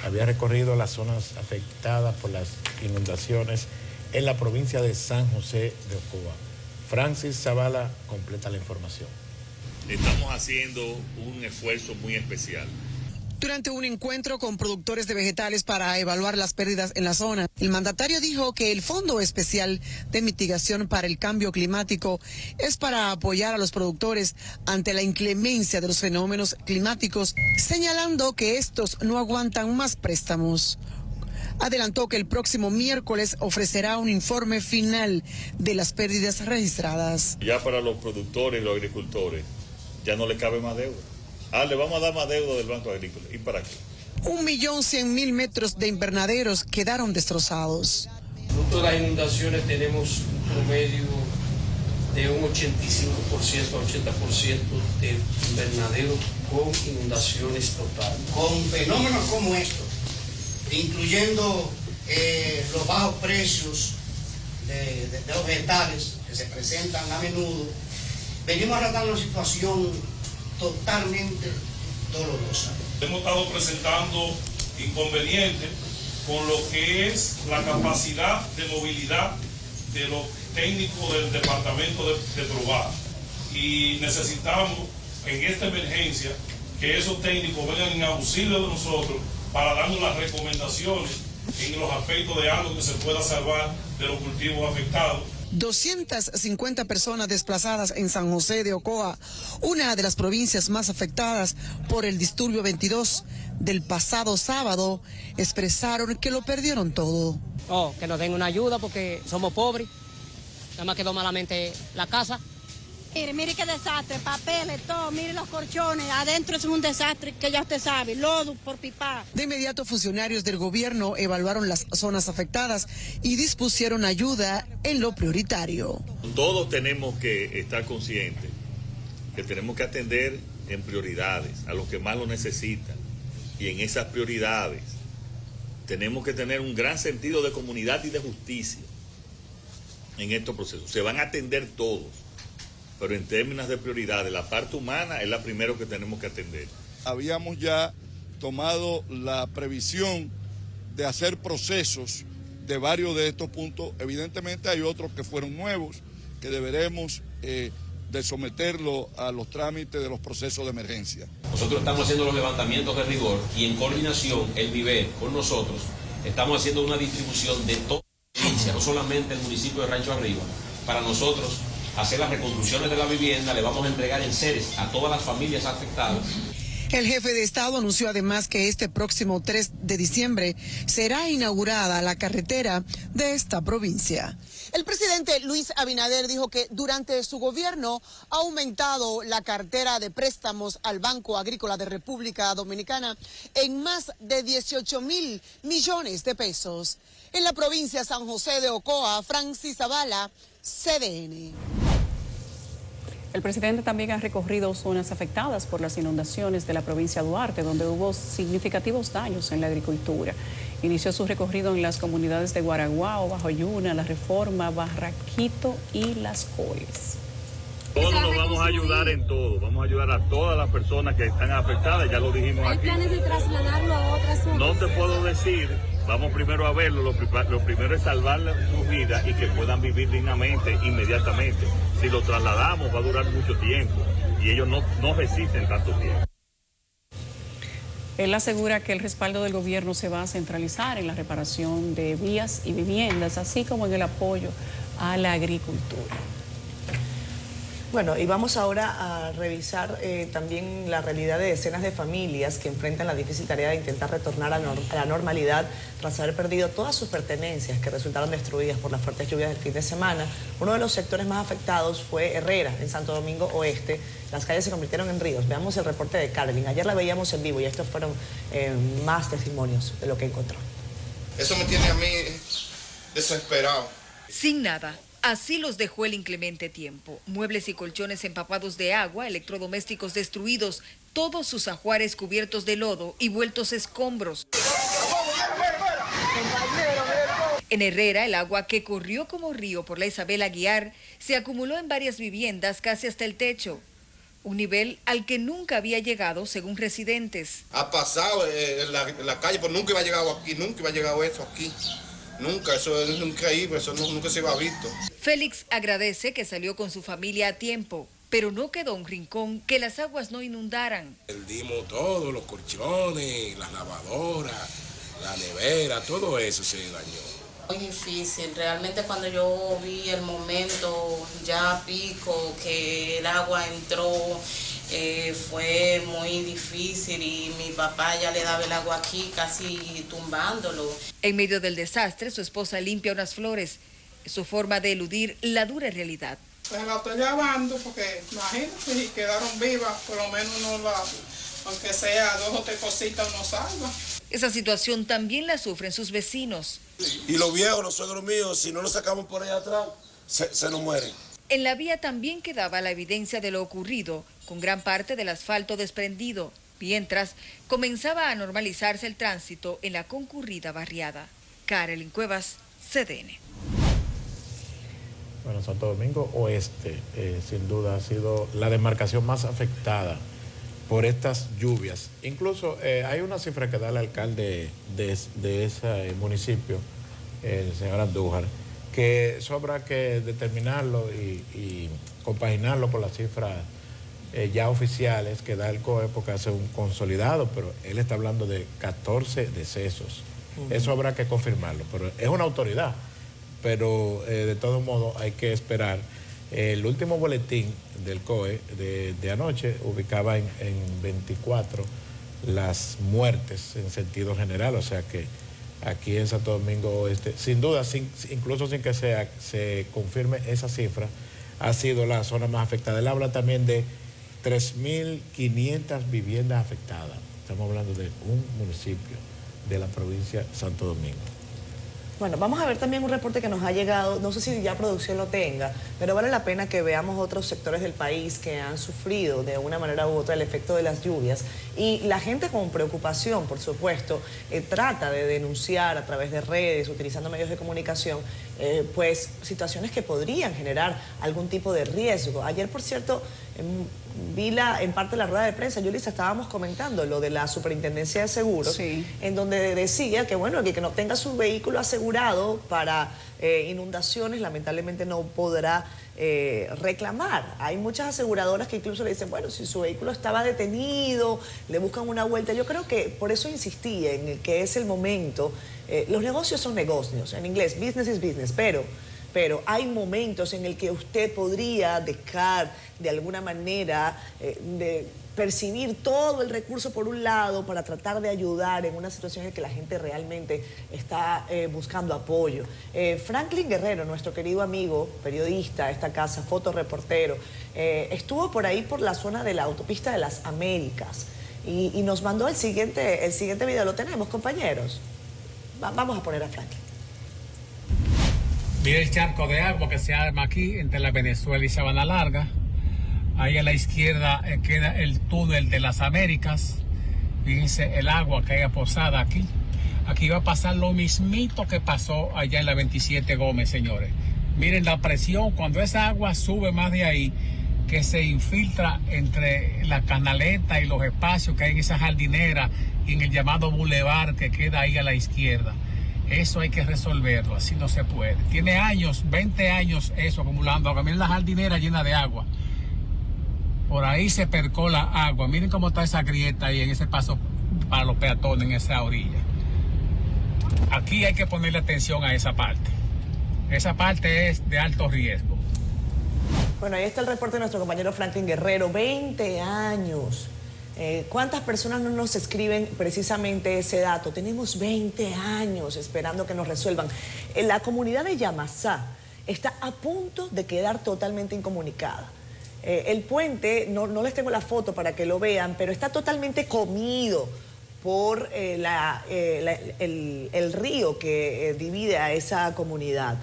había recorrido las zonas afectadas por las inundaciones en la provincia de San José de Ocoa. Francis Zavala completa la información. Estamos haciendo un esfuerzo muy especial. Durante un encuentro con productores de vegetales para evaluar las pérdidas en la zona, el mandatario dijo que el Fondo Especial de Mitigación para el Cambio Climático es para apoyar a los productores ante la inclemencia de los fenómenos climáticos, señalando que estos no aguantan más préstamos. Adelantó que el próximo miércoles ofrecerá un informe final de las pérdidas registradas. Ya para los productores y los agricultores ya no le cabe más deuda. Le vamos a dar más deuda del Banco Agrícola. ¿Y para qué? 1.100.000 metros de invernaderos quedaron destrozados. Fruto de las inundaciones tenemos un promedio de un 85% a 80% de invernaderos con inundaciones totales. Con fenómenos como estos, incluyendo los bajos precios de los vegetales que se presentan a menudo, venimos arrastrando una situación totalmente dolorosa. Hemos estado presentando inconvenientes con lo que es la capacidad de movilidad de los técnicos del departamento de Trubá. Y necesitamos en esta emergencia que esos técnicos vengan en auxilio de nosotros para darnos las recomendaciones en los aspectos de algo que se pueda salvar de los cultivos afectados. 250 personas desplazadas en San José de Ocoa, una de las provincias más afectadas por el disturbio 22 del pasado sábado, expresaron que lo perdieron todo. Que nos den una ayuda porque somos pobres, nada más quedó malamente la casa. Mire qué desastre, papeles, todo, mire los colchones, adentro es un desastre que ya usted sabe, lodo por pipa. De inmediato funcionarios del gobierno evaluaron las zonas afectadas y dispusieron ayuda en lo prioritario. Todos tenemos que estar conscientes que tenemos que atender en prioridades a los que más lo necesitan, y en esas prioridades tenemos que tener un gran sentido de comunidad y de justicia en estos procesos. Se van a atender todos, pero en términos de prioridades, la parte humana es la primera que tenemos que atender. Habíamos ya tomado la previsión de hacer procesos de varios de estos puntos. Evidentemente hay otros que fueron nuevos, que deberemos de someterlo a los trámites de los procesos de emergencia. Nosotros estamos haciendo los levantamientos de rigor y en coordinación, el MIBER con nosotros, estamos haciendo una distribución de toda la provincia, no solamente el municipio de Rancho Arriba. Para nosotros hacer las reconstrucciones de la vivienda, le vamos a entregar enseres a todas las familias afectadas. El jefe de Estado anunció además que este próximo 3 de diciembre será inaugurada la carretera de esta provincia. El presidente Luis Abinader dijo que durante su gobierno ha aumentado la cartera de préstamos al Banco Agrícola de República Dominicana en más de 18.000 millones de pesos. En la provincia San José de Ocoa, Francis Zavala, CDN. El presidente también ha recorrido zonas afectadas por las inundaciones de la provincia de Duarte, donde hubo significativos daños en la agricultura. Inició su recorrido en las comunidades de Guaraguao, Bajo Yuna, La Reforma, Barraquito y Las Coles. Todos nos vamos a ayudar en todo, vamos a ayudar a todas las personas que están afectadas, ya lo dijimos aquí. ¿Hay planes de trasladarlo a otras zonas? No te puedo decir, vamos primero a verlo, lo primero es salvar su vida y que puedan vivir dignamente, inmediatamente. Si lo trasladamos va a durar mucho tiempo y ellos no resisten tanto tiempo. Él asegura que el respaldo del gobierno se va a centralizar en la reparación de vías y viviendas, así como en el apoyo a la agricultura. Bueno, y vamos ahora a revisar también la realidad de decenas de familias que enfrentan la difícil tarea de intentar retornar a la normalidad tras haber perdido todas sus pertenencias que resultaron destruidas por las fuertes lluvias del fin de semana. Uno de los sectores más afectados fue Herrera, en Santo Domingo Oeste. Las calles se convirtieron en ríos. Veamos el reporte de Carolyn. Ayer la veíamos en vivo y estos fueron más testimonios de lo que encontró. Eso me tiene a mí desesperado. Sin nada. Así los dejó el inclemente tiempo. Muebles y colchones empapados de agua, electrodomésticos destruidos, todos sus ajuares cubiertos de lodo y vueltos escombros. En Herrera, el agua que corrió como río por la Isabel Aguiar se acumuló en varias viviendas casi hasta el techo. Un nivel al que nunca había llegado, según residentes. Ha pasado en la calle, pero nunca iba a llegar aquí, nunca iba a llegar eso aquí. Nunca, eso es increíble, eso nunca se iba visto. Félix agradece que salió con su familia a tiempo, pero no quedó un rincón que las aguas no inundaran. Perdimos todo, los colchones, las lavadoras, la nevera, todo eso se dañó. Muy difícil, realmente cuando yo vi el momento ya pico, que el agua entró, fue muy difícil y mi papá ya le daba el agua aquí casi tumbándolo. En medio del desastre, su esposa limpia unas flores, su forma de eludir la dura realidad. Pues la estoy lavando porque imagínate, si quedaron vivas, por lo menos aunque sea 2 o 3 cositas uno salva. Esa situación también la sufren sus vecinos. Y los viejos, los suegros míos, si no los sacamos por ahí atrás, se nos mueren. En la vía también quedaba la evidencia de lo ocurrido, con gran parte del asfalto desprendido, mientras comenzaba a normalizarse el tránsito en la concurrida barriada. Carolyn Cuevas, CDN. Bueno, Santo Domingo Oeste, sin duda, ha sido la demarcación más afectada por estas lluvias. Incluso hay una cifra que da el alcalde de ese municipio, el señor Andújar, que sobra que determinarlo y compaginarlo con las cifras ya oficiales que da el COE, porque hace un consolidado, pero él está hablando de 14 decesos. Eso habrá que confirmarlo, pero es una autoridad. Pero de todo modo hay que esperar. El último boletín del COE de anoche ubicaba en 24 las muertes en sentido general, o sea que aquí en Santo Domingo Oeste, sin duda, incluso sin que se confirme esa cifra, ha sido la zona más afectada. Él habla también de 3.500 viviendas afectadas. Estamos hablando de un municipio de la provincia de Santo Domingo. Bueno, vamos a ver también un reporte que nos ha llegado, no sé si ya producción lo tenga, pero vale la pena que veamos otros sectores del país que han sufrido de una manera u otra el efecto de las lluvias. Y la gente con preocupación, por supuesto, trata de denunciar a través de redes, utilizando medios de comunicación, pues situaciones que podrían generar algún tipo de riesgo. Ayer, por cierto, vi en parte la rueda de prensa, Yulisa, estábamos comentando lo de la Superintendencia de Seguros, sí, en donde decía que, bueno, el que no tenga su vehículo asegurado para inundaciones, lamentablemente no podrá reclamar. Hay muchas aseguradoras que incluso le dicen, bueno, si su vehículo estaba detenido, le buscan una vuelta. Yo creo que por eso insistía en que es el momento. Los negocios son negocios, en inglés, business is business, pero hay momentos en el que usted podría dejar de alguna manera de percibir todo el recurso por un lado para tratar de ayudar en una situación en que la gente realmente está buscando apoyo. Franklin Guerrero, nuestro querido amigo, periodista de esta casa, fotoreportero, estuvo por ahí por la zona de la autopista de las Américas y nos mandó el siguiente video. ¿Lo tenemos, compañeros? Vamos a poner a Franklin. Mira el charco de agua que se arma aquí entre la Venezuela y Sabana Larga. Ahí a la izquierda queda el túnel de las Américas. Fíjense el agua que hay posada aquí. Aquí va a pasar lo mismito que pasó allá en la 27 Gómez, señores. Miren la presión cuando esa agua sube más de ahí, que se infiltra entre la canaleta y los espacios que hay en esa jardinera y en el llamado bulevar que queda ahí a la izquierda. Eso hay que resolverlo, así no se puede. Tiene años, 20 años eso acumulando agua. Miren la jardinera llena de agua. Por ahí se percola agua. Miren cómo está esa grieta ahí en ese paso para los peatones en esa orilla. Aquí hay que ponerle atención a esa parte. Esa parte es de alto riesgo. Bueno, ahí está el reporte de nuestro compañero Franklin Guerrero. 20 años. ¿Cuántas personas no nos escriben precisamente ese dato? Tenemos 20 años esperando que nos resuelvan. La comunidad de Yamasá está a punto de quedar totalmente incomunicada. El puente, no les tengo la foto para que lo vean, pero está totalmente comido por el río que divide a esa comunidad.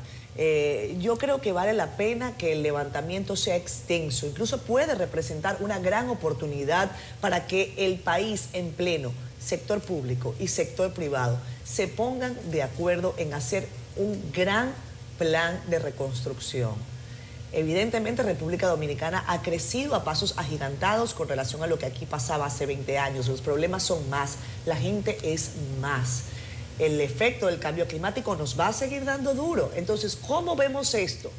Yo creo que vale la pena que el levantamiento sea extenso, incluso puede representar una gran oportunidad para que el país en pleno, sector público y sector privado, se pongan de acuerdo en hacer un gran plan de reconstrucción. Evidentemente, República Dominicana ha crecido a pasos agigantados con relación a lo que aquí pasaba hace 20 años. Los problemas son más, la gente es más. El efecto del cambio climático nos va a seguir dando duro. Entonces, ¿cómo vemos esto?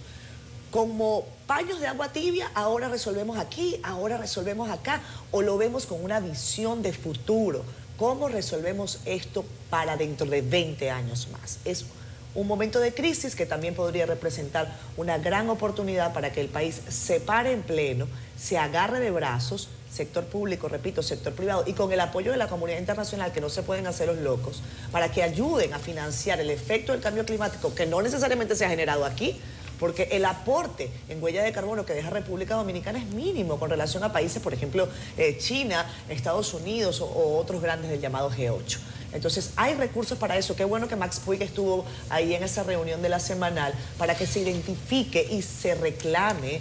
Como paños de agua tibia, ahora resolvemos aquí, ahora resolvemos acá, o lo vemos con una visión de futuro. ¿Cómo resolvemos esto para dentro de 20 años más? Es un momento de crisis que también podría representar una gran oportunidad para que el país se pare en pleno, se agarre de brazos, sector público, repito, sector privado, y con el apoyo de la comunidad internacional, que no se pueden hacer los locos, para que ayuden a financiar el efecto del cambio climático, que no necesariamente se ha generado aquí, porque el aporte en huella de carbono que deja República Dominicana es mínimo con relación a países, por ejemplo, China, Estados Unidos o otros grandes del llamado G8. Entonces, hay recursos para eso. Qué bueno que Max Puig estuvo ahí en esa reunión de la semanal para que se identifique y se reclame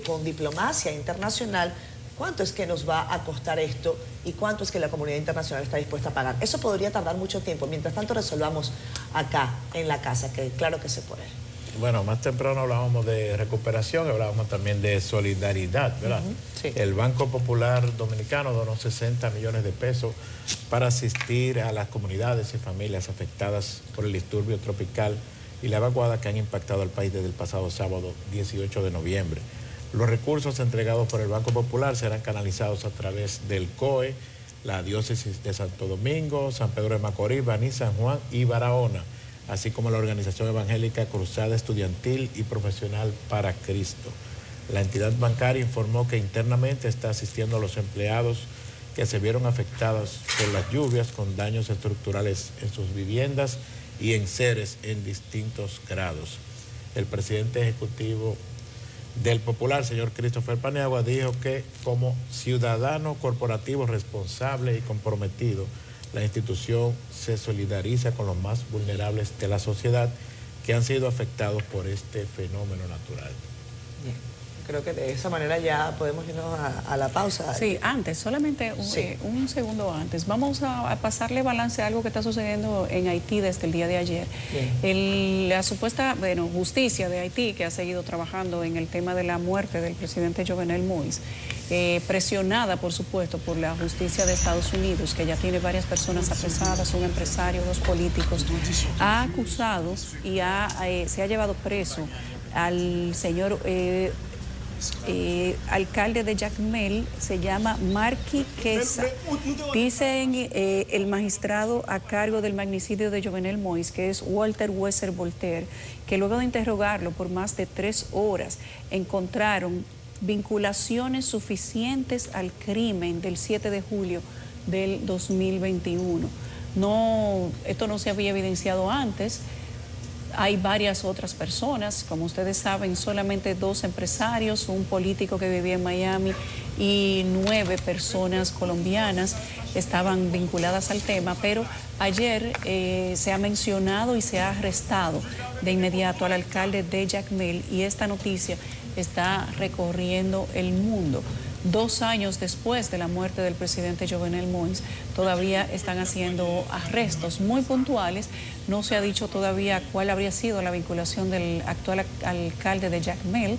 con diplomacia internacional cuánto es que nos va a costar esto y cuánto es que la comunidad internacional está dispuesta a pagar. Eso podría tardar mucho tiempo. Mientras tanto, resolvamos acá, en la casa, que claro que se puede. Bueno, más temprano hablábamos de recuperación, hablábamos también de solidaridad, ¿verdad? Sí. El Banco Popular Dominicano donó 60 millones de pesos para asistir a las comunidades y familias afectadas por el disturbio tropical y la vaguada que han impactado al país desde el pasado sábado 18 de noviembre. Los recursos entregados por el Banco Popular serán canalizados a través del COE, la Diócesis de Santo Domingo, San Pedro de Macorís, Baní, San Juan y Barahona, así como la organización evangélica Cruzada Estudiantil y Profesional para Cristo. La entidad bancaria informó que internamente está asistiendo a los empleados que se vieron afectados por las lluvias con daños estructurales en sus viviendas y enseres en distintos grados. El presidente ejecutivo del Popular, señor Christopher Paniagua, dijo que como ciudadano corporativo responsable y comprometido, la institución se solidariza con los más vulnerables de la sociedad que han sido afectados por este fenómeno natural. Bien. Creo que de esa manera ya podemos irnos a la pausa. Sí, antes, solamente un segundo antes. Vamos a pasarle balance a algo que está sucediendo en Haití desde el día de ayer. La supuesta justicia de Haití, que ha seguido trabajando en el tema de la muerte del presidente Jovenel Moïse, presionada, por supuesto, por la justicia de Estados Unidos, que ya tiene varias personas apresadas, un empresario, 2 políticos, ha acusado y se ha llevado preso al señor alcalde de Jacmel, se llama Marky Queza. Dicen el magistrado a cargo del magnicidio de Jovenel Moïse, que es Walter Wesser Voltaire, que luego de interrogarlo por más de 3 horas encontraron vinculaciones suficientes al crimen del 7 de julio del 2021. No, esto no se había evidenciado antes. Hay varias otras personas, como ustedes saben, solamente 2 empresarios, un político que vivía en Miami y 9 personas colombianas estaban vinculadas al tema, pero ayer se ha mencionado y se ha arrestado de inmediato al alcalde de Jacmel, y esta noticia está recorriendo el mundo. 2 años después de la muerte del presidente Jovenel Moïse, todavía están haciendo arrestos muy puntuales. No se ha dicho todavía cuál habría sido la vinculación del actual alcalde de Jacmel,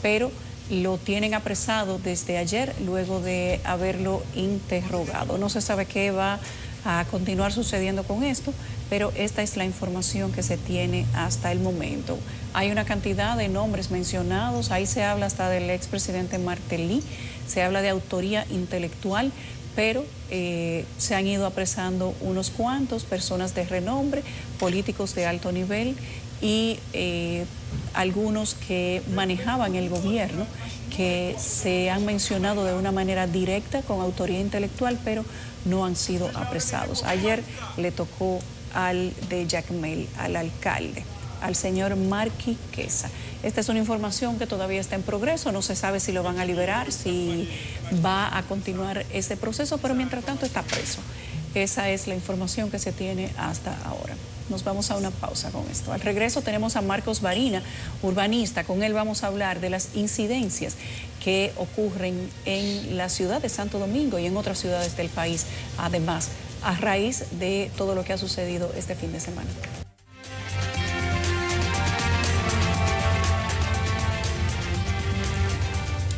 pero lo tienen apresado desde ayer luego de haberlo interrogado. No se sabe qué va a continuar sucediendo con esto, pero esta es la información que se tiene hasta el momento. Hay una cantidad de nombres mencionados, ahí se habla hasta del expresidente Martelly, se habla de autoría intelectual, pero se han ido apresando unos cuantos, personas de renombre, políticos de alto nivel y algunos que manejaban el gobierno, que se han mencionado de una manera directa con autoría intelectual, pero no han sido apresados. Ayer le tocó al de Jacmel, al alcalde, al señor Marky Quesa. Esta es una información que todavía está en progreso, no se sabe si lo van a liberar, si va a continuar ese proceso, pero mientras tanto está preso. Esa es la información que se tiene hasta ahora. Nos vamos a una pausa con esto. Al regreso tenemos a Marcos Varina, urbanista. Con él vamos a hablar de las incidencias que ocurren en la ciudad de Santo Domingo y en otras ciudades del país, además, a raíz de todo lo que ha sucedido este fin de semana.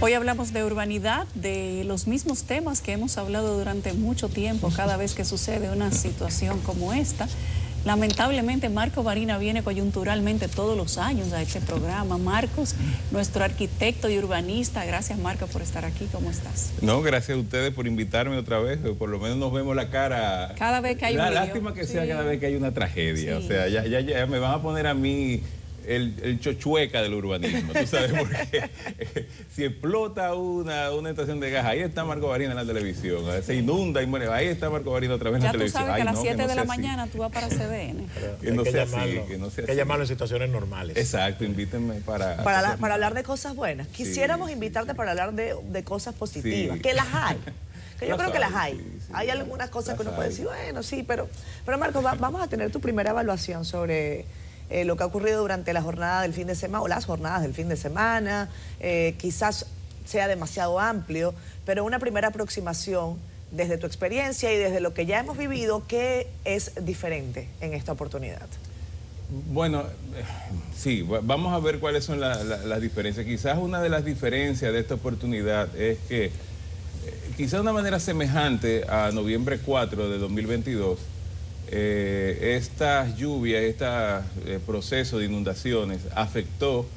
Hoy hablamos de urbanidad, de los mismos temas que hemos hablado durante mucho tiempo, cada vez que sucede una situación como esta. Lamentablemente, Marcos Varina viene coyunturalmente todos los años a este programa. Marcos, nuestro arquitecto y urbanista. Gracias, Marcos, por estar aquí. ¿Cómo estás? No, gracias a ustedes por invitarme otra vez. Por lo menos nos vemos la cara. Cada vez que hay un lío. Lástima que sea cada vez que hay una tragedia. Sí. O sea, ya me van a poner a mí el chochueca del urbanismo, tú sabes, porque si explota una estación de gas, ahí está Marcos Varina en la televisión, se inunda y muere, ahí está Marcos Varina otra vez en la televisión. Ya tú sabes que a las 7 de la así. mañana tú vas para CDN. Que no sea así, que no sea Hay que llamarlo en situaciones normales. Exacto, invítenme para hablar de cosas buenas. Quisiéramos invitarte para hablar de cosas positivas, Sí. que las hay. Que yo creo que las hay. Sí, Hay algunas cosas que uno puede decir, bueno, sí, pero Marcos, vamos a tener tu primera evaluación sobre lo que ha ocurrido durante la jornada del fin de semana o las jornadas del fin de semana. Quizás sea demasiado amplio, pero una primera aproximación desde tu experiencia y desde lo que ya hemos vivido, ¿qué es diferente en esta oportunidad? Bueno, sí, vamos a ver cuáles son las diferencias. Quizás una de las diferencias de esta oportunidad es que quizás de una manera semejante a noviembre 4 de 2022, estas lluvias, este proceso de inundaciones afectó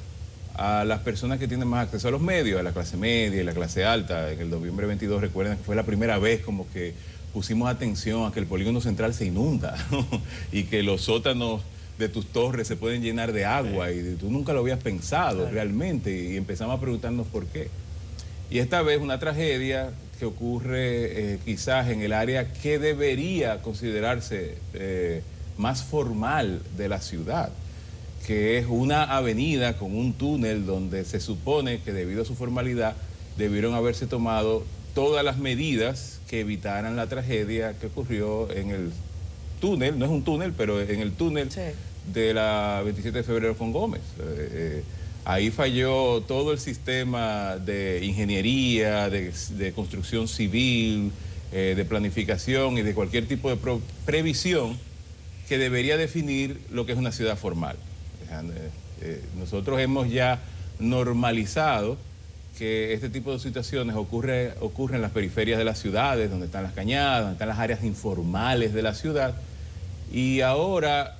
a las personas que tienen más acceso a los medios, a la clase media y la clase alta. En el noviembre 22, recuerden que fue la primera vez como que pusimos atención a que el polígono central se inunda, ¿no? Y que los sótanos de tus torres se pueden llenar de agua y tú nunca lo habías pensado realmente, y empezamos a preguntarnos por qué. Y esta vez una tragedia que ocurre quizás en el área que debería considerarse más formal de la ciudad, que es una avenida con un túnel donde se supone que debido a su formalidad debieron haberse tomado todas las medidas que evitaran la tragedia que ocurrió en el túnel, no es un túnel, pero en el túnel de la 27 de febrero con Gómez. Ahí falló todo el sistema de ingeniería, de construcción civil, de planificación y de cualquier tipo de previsión que debería definir lo que es una ciudad formal. Nosotros hemos ya normalizado que este tipo de situaciones ocurre en las periferias de las ciudades, donde están las cañadas, donde están las áreas informales de la ciudad, y ahora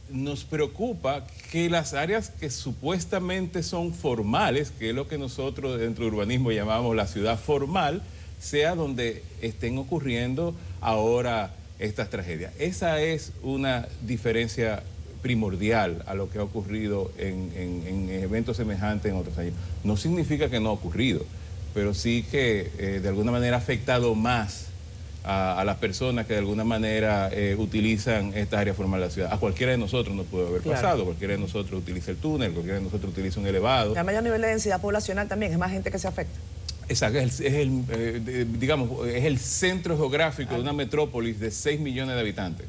nos preocupa que las áreas que supuestamente son formales, que es lo que nosotros dentro del urbanismo llamamos la ciudad formal, sea donde estén ocurriendo ahora estas tragedias. Esa es una diferencia primordial a lo que ha ocurrido en eventos semejantes en otros años. No significa que no ha ocurrido, pero sí que de alguna manera ha afectado más a las personas que de alguna manera utilizan esta área formal de la ciudad. A cualquiera de nosotros nos puede haber pasado, cualquiera de nosotros utiliza el túnel, cualquiera de nosotros utiliza un elevado. A mayor nivel de densidad poblacional también, es más gente que se afecta. Exacto, es el centro geográfico de una metrópolis de 6 millones de habitantes.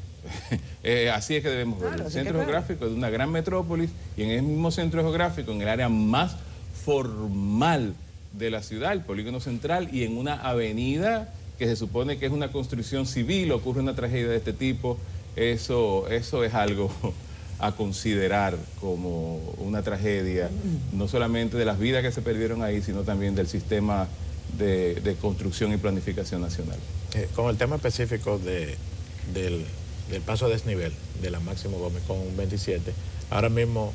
Así es que debemos verlo. El centro geográfico de una gran metrópolis, y en el mismo centro geográfico, en el área más formal de la ciudad, el polígono central, y en una avenida que se supone que es una construcción civil, ocurre una tragedia de este tipo. Eso es algo a considerar como una tragedia, no solamente de las vidas que se perdieron ahí, sino también del sistema de construcción y planificación nacional. Con el tema específico del paso a desnivel de la Máximo Gómez con 27, ahora mismo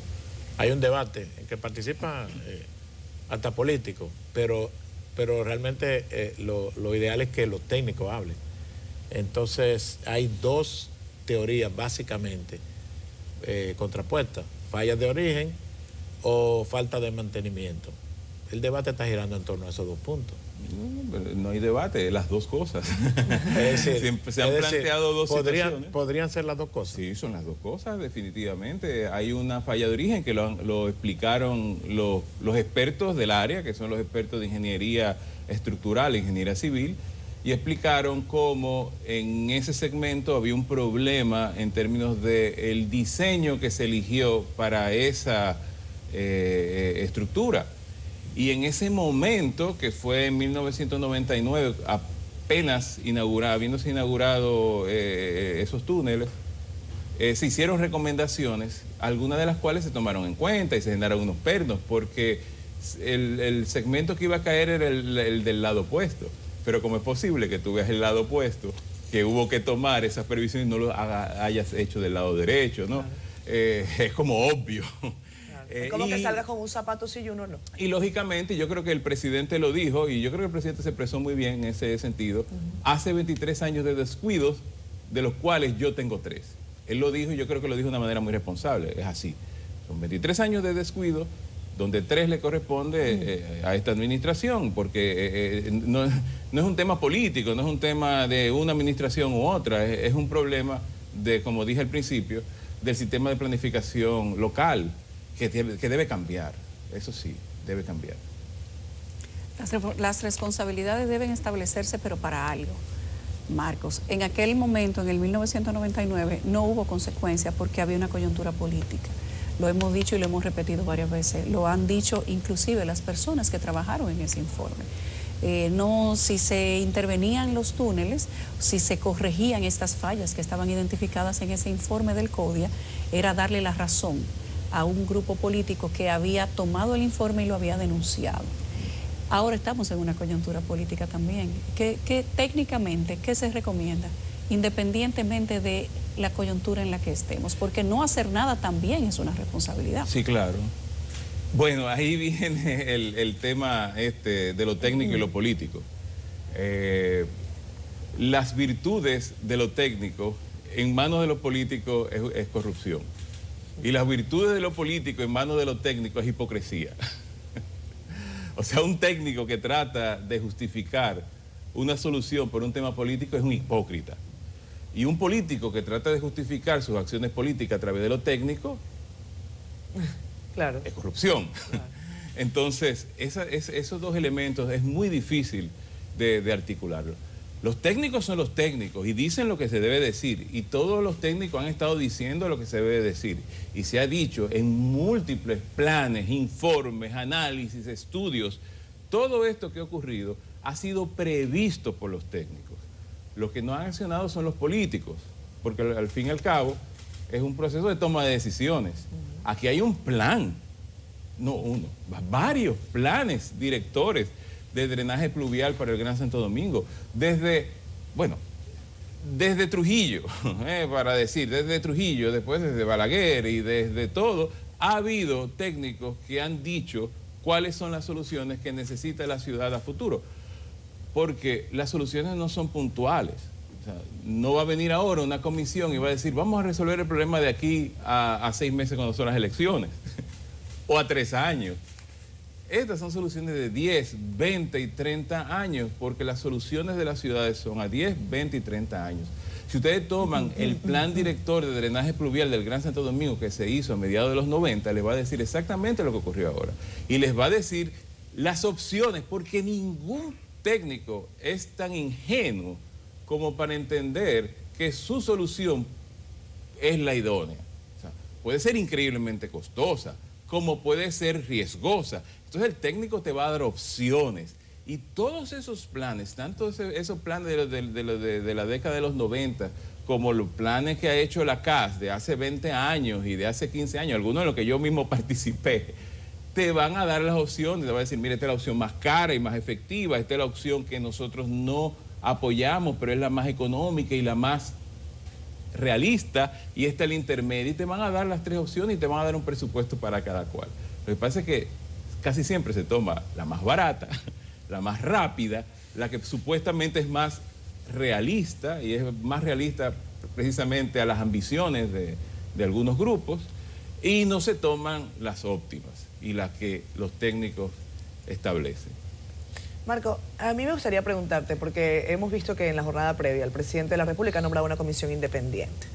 hay un debate en que participan hasta políticos, pero realmente lo ideal es que los técnicos hablen. Entonces hay dos teorías básicamente contrapuestas: fallas de origen o falta de mantenimiento. El debate está girando en torno a esos dos puntos. No hay debate, las dos cosas. Es decir, se han planteado dos situaciones. ¿Podrían ser las dos cosas? Sí, son las dos cosas, definitivamente. Hay una falla de origen que lo explicaron los expertos del área, que son los expertos de ingeniería estructural, ingeniería civil, y explicaron cómo en ese segmento había un problema en términos del diseño que se eligió para esa estructura. Y en ese momento, que fue en 1999, apenas habiéndose inaugurado esos túneles, se hicieron recomendaciones, algunas de las cuales se tomaron en cuenta y se generaron unos pernos, porque el segmento que iba a caer era el del lado opuesto. Pero como es posible que tú veas el lado opuesto, que hubo que tomar esas previsiones y no lo hayas hecho del lado derecho, ¿no? Es como obvio. Es como que salgas con un zapato sí y uno no. Y lógicamente, yo creo que el presidente lo dijo, y yo creo que el presidente se expresó muy bien en ese sentido. Hace 23 años de descuidos, de los cuales yo tengo 3. Él lo dijo, y yo creo que lo dijo de una manera muy responsable. Es así. Son 23 años de descuido, donde 3 le corresponde a esta administración, porque no es un tema político, no es un tema de una administración u otra, es un problema de, como dije al principio, del sistema de planificación local, que debe cambiar. Eso sí, debe cambiar. Las responsabilidades deben establecerse, pero para algo. Marcos, en aquel momento, en el 1999, no hubo consecuencias porque había una coyuntura política. Lo hemos dicho y lo hemos repetido varias veces. Lo han dicho inclusive las personas que trabajaron en ese informe. No si se intervenían los túneles, si se corregían estas fallas que estaban identificadas en ese informe del CODIA, era darle la razón a un grupo político que había tomado el informe y lo había denunciado. Ahora estamos en una coyuntura política también. ¿Qué técnicamente, qué se recomienda? Independientemente de la coyuntura en la que estemos, porque no hacer nada también es una responsabilidad. Sí, claro. Bueno, ahí viene el tema de lo técnico y lo político. Las virtudes de lo técnico en manos de los políticos es corrupción. Y las virtudes de lo político en manos de lo técnico es hipocresía. O sea, un técnico que trata de justificar una solución por un tema político es un hipócrita. Y un político que trata de justificar sus acciones políticas a través de lo técnico, claro, es corrupción. Claro. Entonces, esos dos elementos es muy difícil de articularlo. Los técnicos son los técnicos y dicen lo que se debe decir, y todos los técnicos han estado diciendo lo que se debe decir, y se ha dicho en múltiples planes, informes, análisis, estudios. Todo esto que ha ocurrido ha sido previsto por los técnicos. Los que no han accionado son los políticos, porque al fin y al cabo es un proceso de toma de decisiones. Aquí hay un plan, no uno, varios planes directores de drenaje pluvial para el Gran Santo Domingo, desde Trujillo, desde Trujillo, después desde Balaguer y desde todo, ha habido técnicos que han dicho cuáles son las soluciones que necesita la ciudad a futuro, porque las soluciones no son puntuales. O sea, no va a venir ahora una comisión y va a decir, vamos a resolver el problema de aquí a 6 meses cuando son las elecciones, o a 3 años. Estas son soluciones de 10, 20 y 30 años, porque las soluciones de las ciudades son a 10, 20 y 30 años. Si ustedes toman el plan director de drenaje pluvial del Gran Santo Domingo que se hizo a mediados de los 90, les va a decir exactamente lo que ocurrió ahora. Y les va a decir las opciones, porque ningún técnico es tan ingenuo como para entender que su solución es la idónea. O sea, puede ser increíblemente costosa, como puede ser riesgosa. Entonces el técnico te va a dar opciones. Y todos esos planes, tanto esos planes de la década de los 90, como los planes que ha hecho la CAS de hace 20 años y de hace 15 años, algunos de los que yo mismo participé, te van a dar las opciones, te va a decir, mire, esta es la opción más cara y más efectiva, esta es la opción que nosotros no apoyamos, pero es la más económica y la más realista, y esta es la intermedia, y te van a dar las 3 opciones y te van a dar un presupuesto para cada cual. Lo que pasa es que casi siempre se toma la más barata, la más rápida, la que supuestamente es más realista, y es más realista precisamente a las ambiciones de algunos grupos, y no se toman las óptimas y las que los técnicos establecen. Marco, a mí me gustaría preguntarte, porque hemos visto que en la jornada previa el presidente de la República ha nombrado una comisión independiente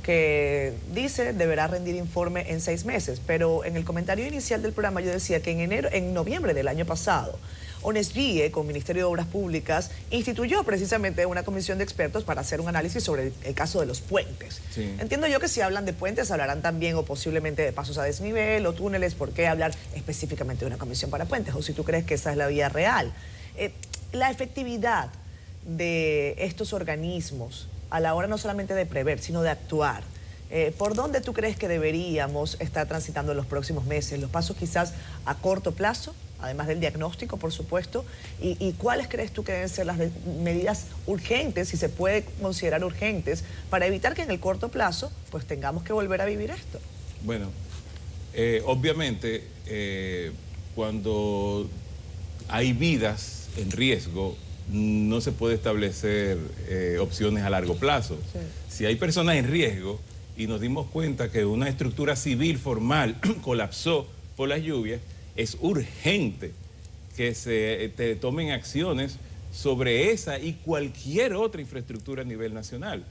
que dice deberá rendir informe en 6 meses, pero en el comentario inicial del programa yo decía que en noviembre del año pasado, ONESVIE, con Ministerio de Obras Públicas, instituyó precisamente una comisión de expertos para hacer un análisis sobre el caso de los puentes. Sí. Entiendo yo que si hablan de puentes, hablarán también o posiblemente de pasos a desnivel o túneles. ¿Por qué hablar específicamente de una comisión para puentes? O si tú crees que esa es la vía real. La efectividad de estos organismos a la hora no solamente de prever, sino de actuar. ¿Por dónde tú crees que deberíamos estar transitando en los próximos meses? Los pasos quizás a corto plazo, además del diagnóstico, por supuesto, y ¿cuáles crees tú que deben ser las medidas urgentes, si se puede considerar urgentes, para evitar que en el corto plazo pues tengamos que volver a vivir esto? Bueno, obviamente cuando hay vidas en riesgo, no se puede establecer opciones a largo plazo. Sí. Si hay personas en riesgo y nos dimos cuenta que una estructura civil formal colapsó por las lluvias, es urgente que se tomen acciones sobre esa y cualquier otra infraestructura a nivel nacional.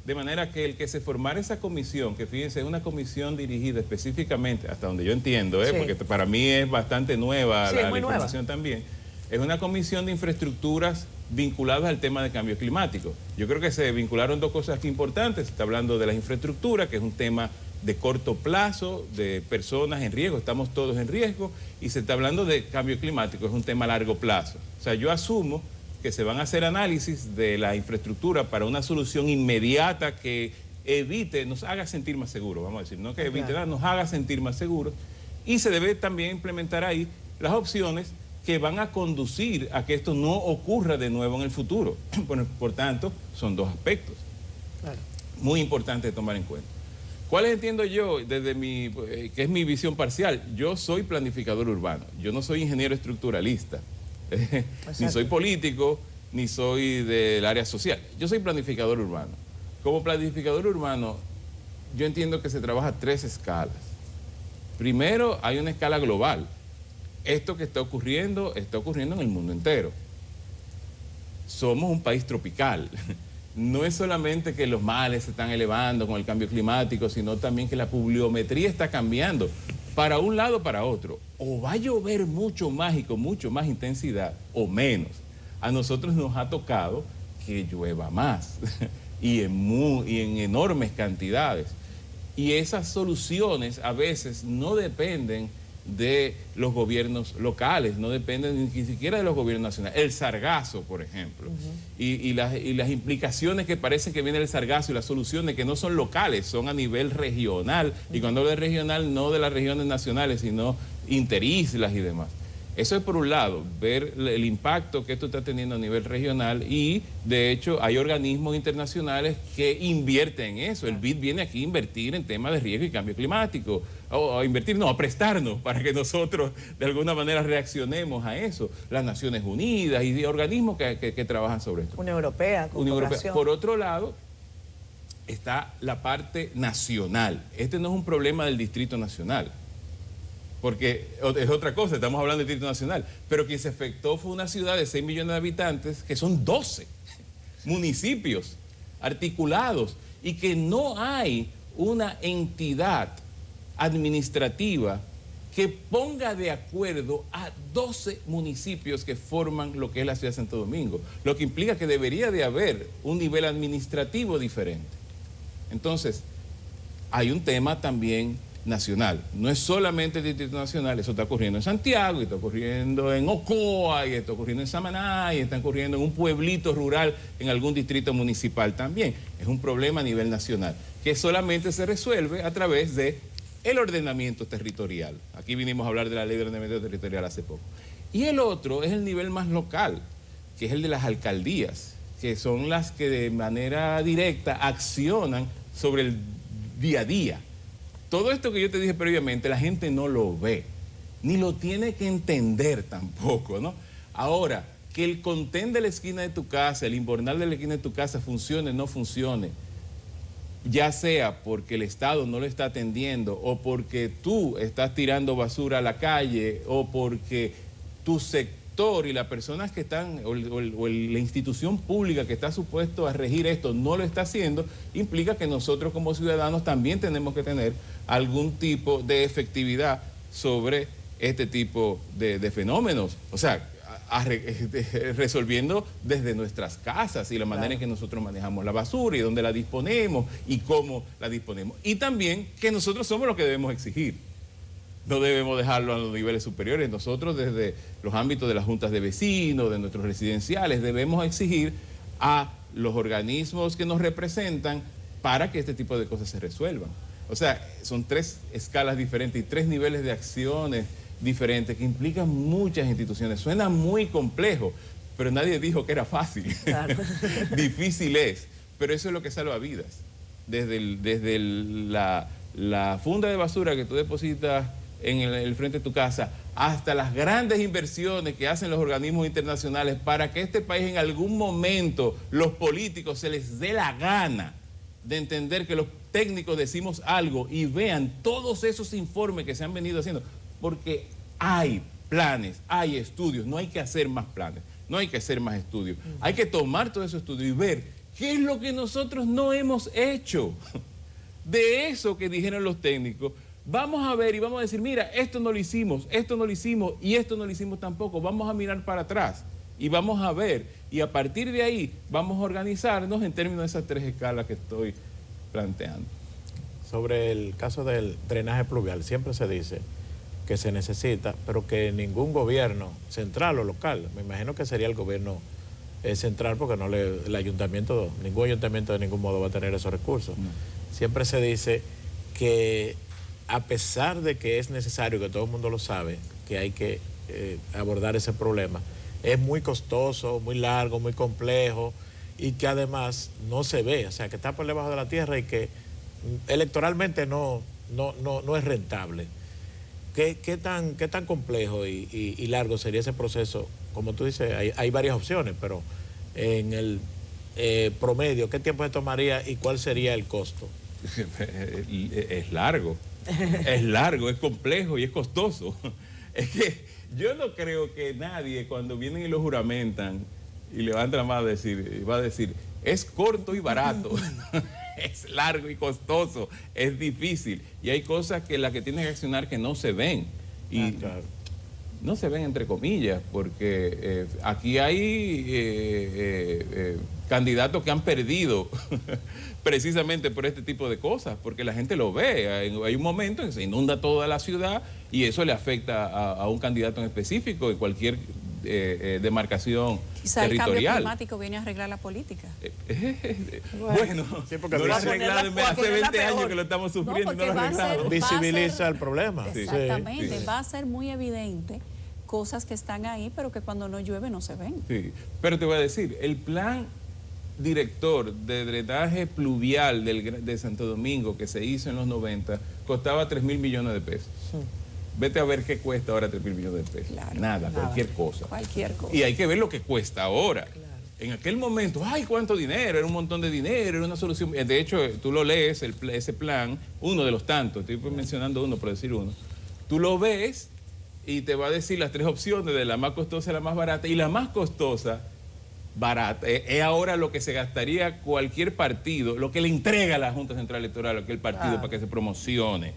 De manera que el que se formara esa comisión, que fíjense, es una comisión dirigida específicamente, hasta donde yo entiendo, sí, porque para mí es bastante nueva, sí, la información también, es una comisión de infraestructuras vinculadas al tema de cambio climático. Yo creo que se vincularon 2 cosas aquí importantes. Se está hablando de las infraestructuras, que es un tema de corto plazo, de personas en riesgo, estamos todos en riesgo, y se está hablando de cambio climático, es un tema a largo plazo. O sea, yo asumo que se van a hacer análisis de la infraestructura para una solución inmediata que evite, nos haga sentir más seguros, vamos a decir, no que evite nada, nos haga sentir más seguros, y se debe también implementar ahí las opciones que van a conducir a que esto no ocurra de nuevo en el futuro. Bueno, por tanto, son 2 aspectos muy importantes de tomar en cuenta. ¿Cuáles entiendo yo desde que es mi visión parcial? Yo soy planificador urbano, yo no soy ingeniero estructuralista, ni soy político, ni soy del área social. Yo soy planificador urbano. Como planificador urbano, yo entiendo que se trabaja a 3 escalas. Primero, hay una escala global. Esto que está ocurriendo en el mundo entero. Somos un país tropical. No es solamente que los males se están elevando con el cambio climático, sino también que la pluviometría está cambiando para un lado o para otro. O va a llover mucho más y con mucho más intensidad o menos. A nosotros nos ha tocado que llueva más y en enormes cantidades. Y esas soluciones a veces no dependen de los gobiernos locales, no dependen ni siquiera de los gobiernos nacionales. El sargazo, por ejemplo, y las implicaciones que parece que viene el sargazo y las soluciones que no son locales, son a nivel regional, y cuando hablo de regional, no de las regiones nacionales, sino interislas y demás. Eso es por un lado, ver el impacto que esto está teniendo a nivel regional y de hecho hay organismos internacionales que invierten en eso. El BID viene aquí a invertir en temas de riesgo y cambio climático, a prestarnos para que nosotros de alguna manera reaccionemos a eso. Las Naciones Unidas y organismos que trabajan sobre esto. Unión Europea, cooperación. Por otro lado, está la parte nacional. Este no es un problema del Distrito Nacional, porque es otra cosa, estamos hablando del Distrito Nacional, pero quien se afectó fue una ciudad de 6 millones de habitantes, que son 12 municipios articulados, y que no hay una entidad administrativa que ponga de acuerdo a 12 municipios que forman lo que es la ciudad de Santo Domingo, lo que implica que debería de haber un nivel administrativo diferente. Entonces, hay un tema también nacional. No es solamente el Distrito Nacional, eso está ocurriendo en Santiago, y está ocurriendo en Ocoa, y está ocurriendo en Samaná, y está ocurriendo en un pueblito rural, en algún distrito municipal también. Es un problema a nivel nacional, que solamente se resuelve a través de el ordenamiento territorial. Aquí vinimos a hablar de la ley de ordenamiento territorial hace poco. Y el otro es el nivel más local, que es el de las alcaldías, que son las que de manera directa accionan sobre el día a día. Todo esto que yo te dije previamente, la gente no lo ve, ni lo tiene que entender tampoco, ¿no? Ahora, que el contén de la esquina de tu casa, el invernal de la esquina de tu casa funcione o no funcione, ya sea porque el Estado no lo está atendiendo, o porque tú estás tirando basura a la calle, o porque tu sector y las personas que están, o la institución pública que está supuesto a regir esto no lo está haciendo, implica que nosotros como ciudadanos también tenemos que tener algún tipo de efectividad sobre este tipo de fenómenos. O sea, resolviendo desde nuestras casas y la manera en que nosotros manejamos la basura y dónde la disponemos y cómo la disponemos. Y también que nosotros somos los que debemos exigir. No debemos dejarlo a los niveles superiores. Nosotros desde los ámbitos de las juntas de vecinos, de nuestros residenciales, debemos exigir a los organismos que nos representan para que este tipo de cosas se resuelvan. O sea, son 3 escalas diferentes y 3 niveles de acciones diferentes que implican muchas instituciones. Suena muy complejo, pero nadie dijo que era fácil. Claro. Difícil es, pero eso es lo que salva vidas. Desde la funda de basura que tú depositas en el frente de tu casa, hasta las grandes inversiones que hacen los organismos internacionales para que este país en algún momento, los políticos, se les dé la gana de entender que los técnicos decimos algo y vean todos esos informes que se han venido haciendo, porque hay planes, hay estudios, no hay que hacer más planes, no hay que hacer más estudios, hay que tomar todos esos estudios y ver qué es lo que nosotros no hemos hecho. De eso que dijeron los técnicos, vamos a ver y vamos a decir, mira, esto no lo hicimos y esto no lo hicimos tampoco. Vamos a mirar para atrás y vamos a ver. Y a partir de ahí vamos a organizarnos en términos de esas 3 escalas que estoy planteando. Sobre el caso del drenaje pluvial, siempre se dice que se necesita, pero que ningún gobierno central o local, me imagino que sería el gobierno central, porque no el ayuntamiento, ningún ayuntamiento de ningún modo va a tener esos recursos. Siempre se dice que a pesar de que es necesario, que todo el mundo lo sabe, que hay que abordar ese problema, es muy costoso, muy largo, muy complejo, y que además no se ve, o sea, que está por debajo de la tierra y que electoralmente no es rentable. ¿Qué tan complejo y largo sería ese proceso? Como tú dices, hay varias opciones, pero en el promedio, ¿qué tiempo se tomaría y cuál sería el costo? Es largo. Es largo, es complejo y es costoso. Es que yo no creo que nadie, cuando vienen y lo juramentan y levantan la mano, va a decir, es corto y barato. Es largo y costoso, es difícil. Y hay cosas que las que tienen que accionar que no se ven. Y claro, no se ven entre comillas, porque aquí hay candidatos que han perdido precisamente por este tipo de cosas, porque la gente lo ve. Hay un momento en que se inunda toda la ciudad y eso le afecta a un candidato en específico en cualquier demarcación quizá territorial. El cambio climático viene a arreglar la política. Bueno, sí, porque no lo ha arreglado hace 20 años que lo estamos sufriendo, no lo ha arreglado. Visibiliza el problema. Exactamente, sí. va a ser muy evidente cosas que están ahí, pero que cuando no llueve no se ven. Sí, pero te voy a decir, el plan director de drenaje pluvial de Santo Domingo que se hizo en los 90 costaba 3.000 millones de pesos. Vete a ver qué cuesta ahora 3.000 millones de pesos. Claro, nada, cualquier cosa. Cualquier cosa. Y hay que ver lo que cuesta ahora. En aquel momento, ¡ay, cuánto dinero! Era un montón de dinero, era una solución. De hecho, tú lo lees, ese plan, uno de los tantos, estoy mencionando uno por decir uno. Tú lo ves y te va a decir las 3 opciones de la más costosa a la más barata. Y la más costosa, barata, es ahora lo que se gastaría cualquier partido, lo que le entrega a la Junta Central Electoral a aquel partido para que se promocione.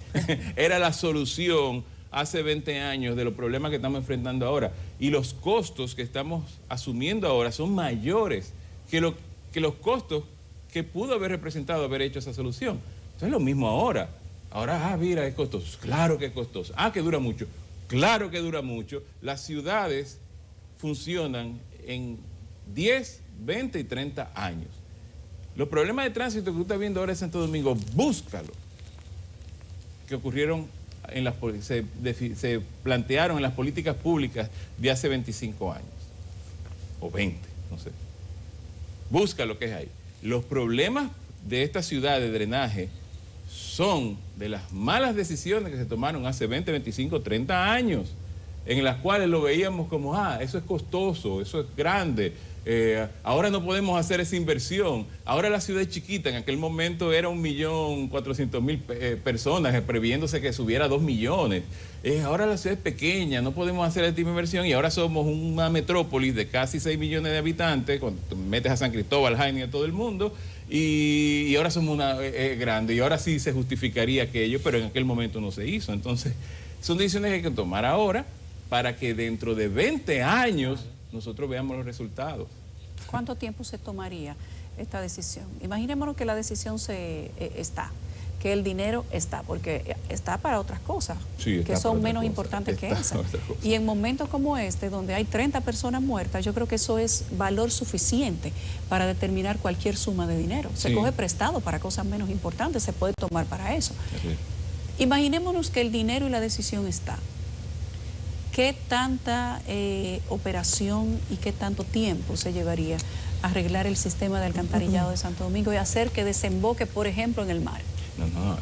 Era la solución hace 20 años de los problemas que estamos enfrentando ahora. Y los costos que estamos asumiendo ahora son mayores que los costos que pudo haber representado haber hecho esa solución. Entonces es lo mismo ahora. Ahora, mira, es costoso. Claro que es costoso. Que dura mucho. Claro que dura mucho. Las ciudades funcionan en 10, 20 y 30 años. Los problemas de tránsito que tú estás viendo ahora en Santo Domingo, búscalo, que ocurrieron se plantearon en las políticas públicas de hace 25 años, o 20, no sé. Busca lo que es ahí. Los problemas de esta ciudad de drenaje son de las malas decisiones que se tomaron hace 20, 25, 30 años, en las cuales lo veíamos como, eso es costoso, eso es grande, ahora no podemos hacer esa inversión, ahora la ciudad es chiquita, en aquel momento era 1.400.000 personas, previéndose que subiera a 2 millones, ahora la ciudad es pequeña, no podemos hacer esta inversión y ahora somos una metrópolis de casi 6 millones de habitantes, cuando metes a San Cristóbal, Jaime y a todo el mundo, y ahora somos una grande, y ahora sí se justificaría aquello, pero en aquel momento no se hizo. Entonces, son decisiones que hay que tomar ahora para que dentro de 20 años nosotros veamos los resultados. ¿Cuánto tiempo se tomaría esta decisión? Imaginémonos que la decisión está, que el dinero está, porque está para otras cosas, que son menos importantes que esas. Y en momentos como este, donde hay 30 personas muertas, yo creo que eso es valor suficiente para determinar cualquier suma de dinero. Se coge prestado para cosas menos importantes, se puede tomar para eso. Imaginémonos que el dinero y la decisión está. ¿Qué tanta operación y qué tanto tiempo se llevaría a arreglar el sistema de alcantarillado de Santo Domingo y hacer que desemboque, por ejemplo, en el mar? No,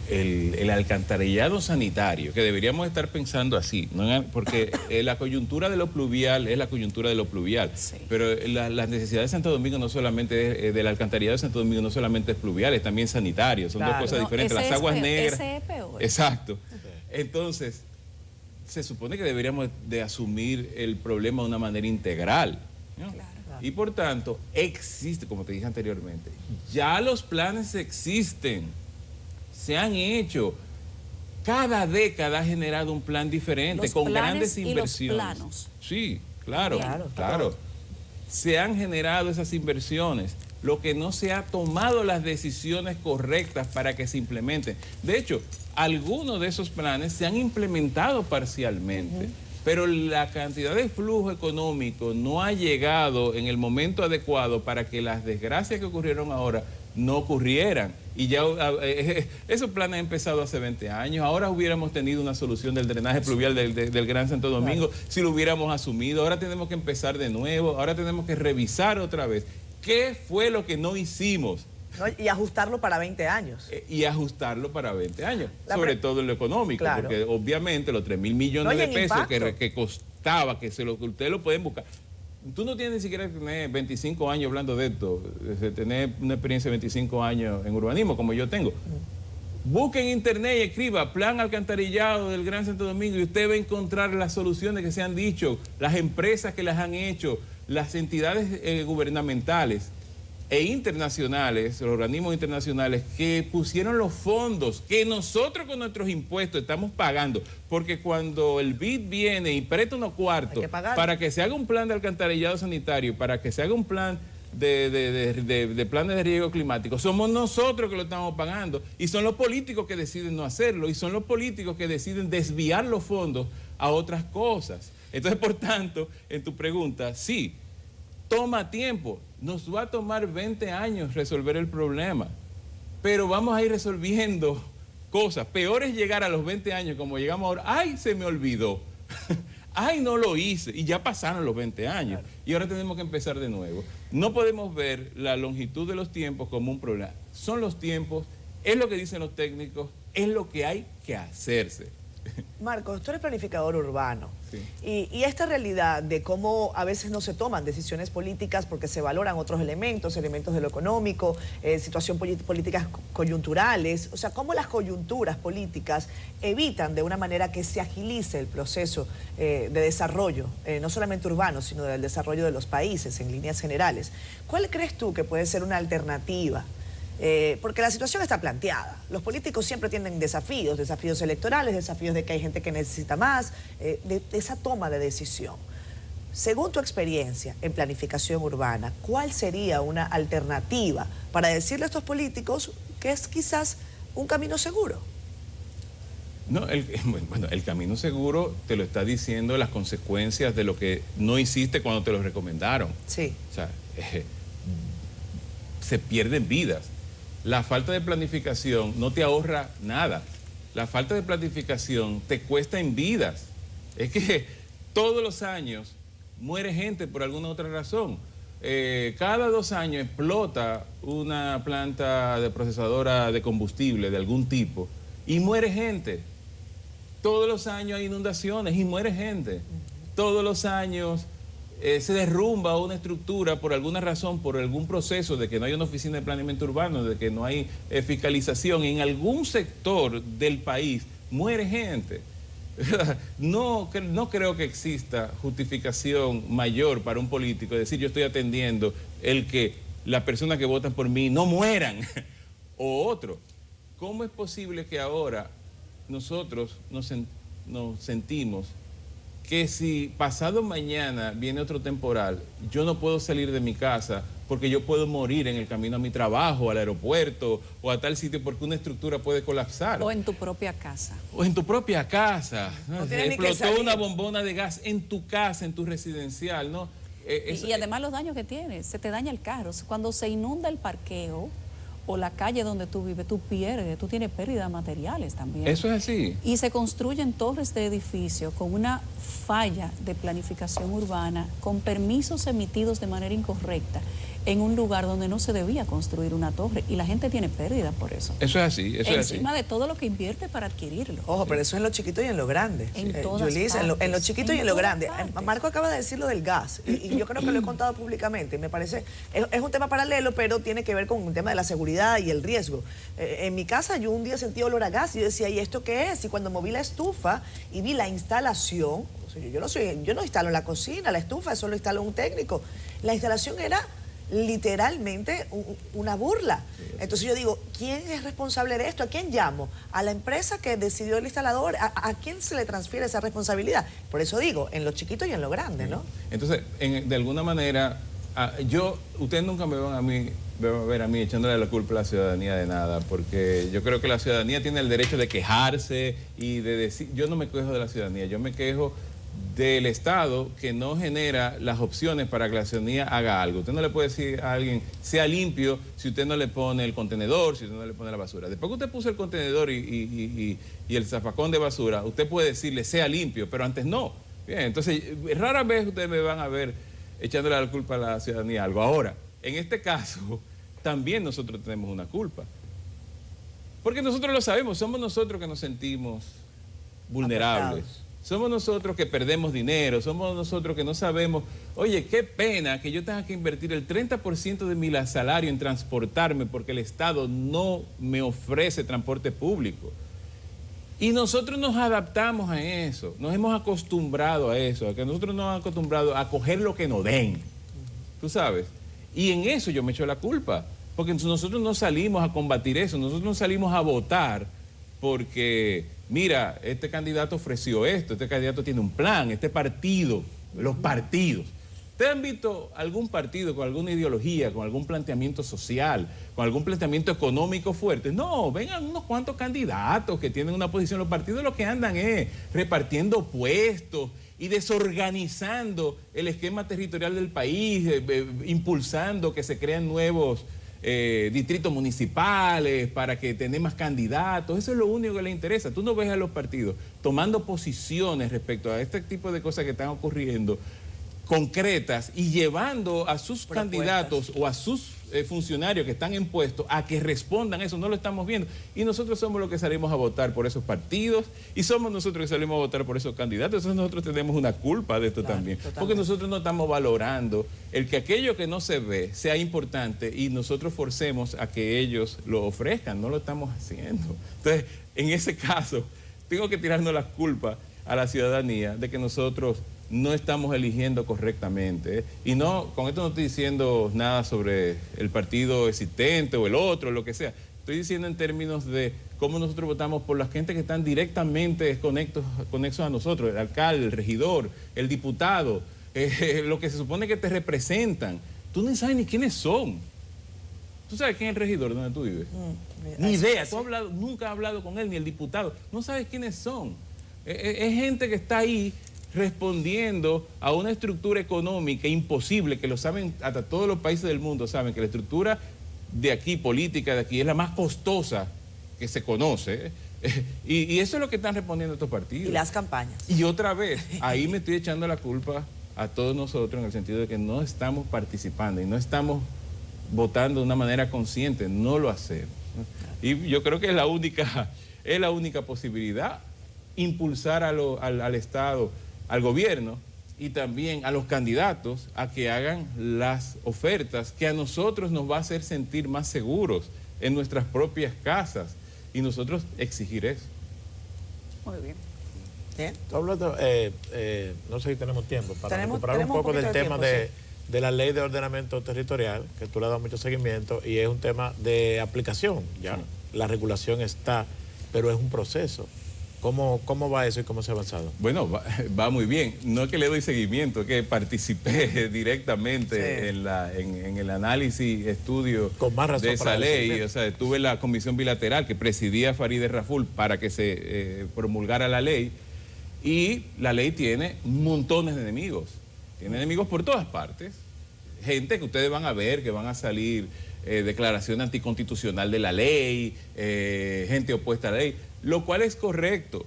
el alcantarillado sanitario, que deberíamos estar pensando así, ¿no? Porque la coyuntura de lo pluvial es la coyuntura de lo pluvial, pero las necesidades de Santo Domingo no solamente, del alcantarillado de Santo Domingo no solamente es pluvial, es también sanitario, son dos cosas diferentes, las aguas negras. Ese es peor. Exacto. Entonces, se supone que deberíamos de asumir el problema de una manera integral, ¿no? Y por tanto, existe, como te dije anteriormente, ya los planes existen, se han hecho. Cada década ha generado un plan diferente, con grandes inversiones. Y los planos. Sí, claro. Se han generado esas inversiones. Lo que no se ha tomado las decisiones correctas para que se implementen. De hecho, algunos de esos planes se han implementado parcialmente, pero la cantidad de flujo económico no ha llegado en el momento adecuado para que las desgracias que ocurrieron ahora no ocurrieran. Y ya esos planes han empezado hace 20 años. Ahora hubiéramos tenido una solución del drenaje pluvial del Gran Santo Domingo si lo hubiéramos asumido. Ahora tenemos que empezar de nuevo, ahora tenemos que revisar otra vez. ¿Qué fue lo que no hicimos? Y ajustarlo para 20 años. Y ajustarlo para 20 años, sobre todo en lo económico, porque obviamente los 3.000 millones de pesos que costaba, que ustedes lo pueden buscar. Tú no tienes ni siquiera que tener 25 años hablando de esto, tener una experiencia de 25 años en urbanismo, como yo tengo. Busque en internet y escriba Plan Alcantarillado del Gran Santo Domingo y usted va a encontrar las soluciones que se han dicho, las empresas que las han hecho, las entidades gubernamentales e internacionales, los organismos internacionales que pusieron los fondos que nosotros con nuestros impuestos estamos pagando, porque cuando el BID viene y presta unos cuartos para que se haga un plan de alcantarillado sanitario, para que se haga un plan de planes de riesgo climático, somos nosotros que lo estamos pagando y son los políticos que deciden no hacerlo y son los políticos que deciden desviar los fondos a otras cosas. Entonces, por tanto, en tu pregunta, sí, toma tiempo. Nos va a tomar 20 años resolver el problema, pero vamos a ir resolviendo cosas. Peor es llegar a los 20 años como llegamos ahora. ¡Ay, se me olvidó! ay, no lo hice, y ya pasaron los 20 años, y ahora tenemos que empezar de nuevo. No podemos ver la longitud de los tiempos como un problema. Son los tiempos, es lo que dicen los técnicos, es lo que hay que hacerse. Marcos, tú eres planificador urbano. Sí. Y esta realidad de cómo a veces no se toman decisiones políticas porque se valoran otros elementos de lo económico, políticas coyunturales, o sea, cómo las coyunturas políticas evitan de una manera que se agilice el proceso de desarrollo, no solamente urbano, sino del desarrollo de los países en líneas generales. ¿Cuál crees tú que puede ser una alternativa? Porque la situación está planteada. Los políticos siempre tienen desafíos electorales, desafíos de que hay gente que necesita más, de esa toma de decisión. Según tu experiencia en planificación urbana, ¿cuál sería una alternativa para decirle a estos políticos que es quizás un camino seguro? No, el camino seguro te lo está diciendo las consecuencias de lo que no hiciste cuando te lo recomendaron. Sí. O sea, se pierden vidas. La falta de planificación no te ahorra nada. La falta de planificación te cuesta en vidas. Es que todos los años muere gente por alguna otra razón. Cada 2 años explota una planta de procesadora de combustible de algún tipo y muere gente. Todos los años hay inundaciones y muere gente. Todos los años se derrumba una estructura por alguna razón, por algún proceso de que no hay una oficina de planeamiento urbano, de que no hay fiscalización. En algún sector del país muere gente. No creo que exista justificación mayor para un político decir yo estoy atendiendo el que las personas que votan por mí no mueran. O otro, ¿cómo es posible que ahora nosotros nos sentimos que si pasado mañana viene otro temporal, yo no puedo salir de mi casa porque yo puedo morir en el camino a mi trabajo, al aeropuerto o a tal sitio porque una estructura puede colapsar? O en tu propia casa. O en tu propia casa. No explotó una bombona de gas en tu casa, en tu residencial, ¿no? Y además los daños que tienes, se te daña el carro. Cuando se inunda el parqueo o la calle donde tú vives, tú pierdes, tú tienes pérdidas materiales también. Eso es así. Y se construyen torres de edificios con una falla de planificación urbana, con permisos emitidos de manera incorrecta, en un lugar donde no se debía construir una torre, y la gente tiene pérdida por eso. Eso es así, eso es así. Encima de todo lo que invierte para adquirirlo. Ojo, pero eso es en lo chiquito y en lo grande. Yulisa, en lo chiquito y en lo grande. Marco acaba de decir lo del gas, y yo creo que lo he contado públicamente. Me parece, es un tema paralelo, pero tiene que ver con un tema de la seguridad y el riesgo. En mi casa yo un día sentí olor a gas y yo decía, ¿y esto qué es? Y cuando moví la estufa y vi la instalación, o sea, yo no instalo la cocina, la estufa, eso lo instaló un técnico. La instalación era literalmente una burla. Entonces yo digo, ¿quién es responsable de esto? ¿A quién llamo? ¿A la empresa que decidió el instalador? ¿A quién se le transfiere esa responsabilidad? Por eso digo, en lo chiquito y en lo grande, ¿no? Entonces, de alguna manera, ustedes nunca me van a ver a mí echándole la culpa a la ciudadanía de nada, porque yo creo que la ciudadanía tiene el derecho de quejarse y de decir, yo no me quejo de la ciudadanía, yo me quejo del Estado que no genera las opciones para que la ciudadanía haga algo. Usted no le puede decir a alguien, sea limpio, si usted no le pone el contenedor, si usted no le pone la basura. Después que usted puso el contenedor y el zafacón de basura, usted puede decirle, sea limpio, pero antes no. Bien, entonces, rara vez ustedes me van a ver echándole la culpa a la ciudadanía algo. Ahora, en este caso, también nosotros tenemos una culpa. Porque nosotros lo sabemos, somos nosotros que nos sentimos vulnerables. Afectados. Somos nosotros que perdemos dinero, somos nosotros que no sabemos, oye, qué pena que yo tenga que invertir el 30% de mi salario en transportarme porque el Estado no me ofrece transporte público. Y nosotros nos adaptamos a eso, nos hemos acostumbrado a eso, a que nosotros nos hemos acostumbrado a coger lo que nos den, tú sabes. Y en eso yo me echo la culpa, porque nosotros no salimos a combatir eso, nosotros no salimos a votar porque, mira, este candidato ofreció esto, este candidato tiene un plan, este partido, los partidos. ¿Ustedes han visto algún partido con alguna ideología, con algún planteamiento social, con algún planteamiento económico fuerte? No, vengan unos cuantos candidatos que tienen una posición. Los partidos lo que andan es repartiendo puestos y desorganizando el esquema territorial del país, impulsando que se creen nuevos distritos municipales, para que tengan más candidatos. Eso es lo único que le interesa. Tú no ves a los partidos tomando posiciones respecto a este tipo de cosas que están ocurriendo, concretas, y llevando a sus candidatos o a sus funcionarios que están en puestos a que respondan eso. No lo estamos viendo. Y nosotros somos los que salimos a votar por esos partidos y somos nosotros que salimos a votar por esos candidatos. Entonces nosotros tenemos una culpa de esto también. Totalmente. Porque nosotros no estamos valorando el que aquello que no se ve sea importante y nosotros forcemos a que ellos lo ofrezcan. No lo estamos haciendo. Entonces, en ese caso, tengo que tirarnos las culpas a la ciudadanía de que nosotros no estamos eligiendo correctamente. Y no, con esto no estoy diciendo nada sobre el partido existente o el otro, lo que sea. Estoy diciendo en términos de cómo nosotros votamos por la gente que están directamente conexos a nosotros, el alcalde, el regidor, el diputado, lo que se supone que te representan. Tú no sabes ni quiénes son. ¿Tú sabes quién es el regidor donde tú vives? Ni idea. Tú nunca has hablado con él, ni el diputado. No sabes quiénes son. Es gente que está ahí respondiendo a una estructura económica imposible, que lo saben, hasta todos los países del mundo saben que la estructura de aquí, política de aquí, es la más costosa que se conoce. Y eso es lo que están respondiendo estos partidos. Y las campañas. Y otra vez, ahí me estoy echando la culpa a todos nosotros en el sentido de que no estamos participando y no estamos votando de una manera consciente, no lo hacemos. Y yo creo que es la única posibilidad, impulsar al Estado, al gobierno y también a los candidatos a que hagan las ofertas que a nosotros nos va a hacer sentir más seguros en nuestras propias casas y nosotros exigir eso. Muy bien. Hablando, no sé si tenemos tiempo para recuperar un poco del tema de la ley de ordenamiento territorial, que tú le has dado mucho seguimiento, y es un tema de aplicación. Ya la regulación está, pero es un proceso. ¿Cómo va eso y cómo se ha avanzado? Bueno, va muy bien. No es que le doy seguimiento, es que participé directamente en el análisis, estudio de esa ley. O sea, tuve la comisión bilateral que presidía Farideh Raful para que se promulgara la ley. Y la ley tiene montones de enemigos. Tiene enemigos por todas partes. Gente que ustedes van a ver, que van a salir declaración anticonstitucional de la ley, gente opuesta a la ley, lo cual es correcto.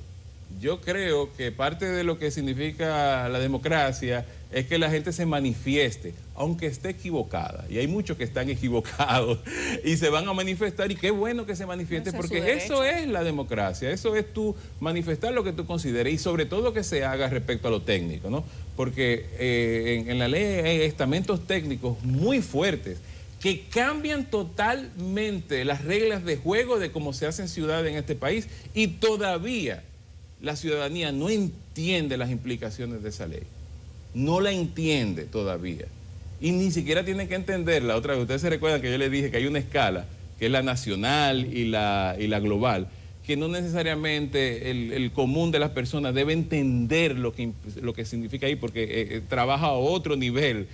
Yo creo que parte de lo que significa la democracia es que la gente se manifieste, aunque esté equivocada. Y hay muchos que están equivocados y se van a manifestar, y qué bueno que se manifieste, porque eso es la democracia, eso es tú manifestar lo que tú consideres, y sobre todo que se haga respecto a lo técnico, ¿no? Porque en la ley hay estamentos técnicos muy fuertes que cambian totalmente las reglas de juego de cómo se hacen ciudades en este país, y todavía la ciudadanía no entiende las implicaciones de esa ley. No la entiende todavía. Y ni siquiera tiene que entenderla. Otra vez, ustedes se recuerdan que yo les dije que hay una escala, que es la nacional y la global, que no necesariamente el común de las personas debe entender lo que significa ahí, porque trabaja a otro nivel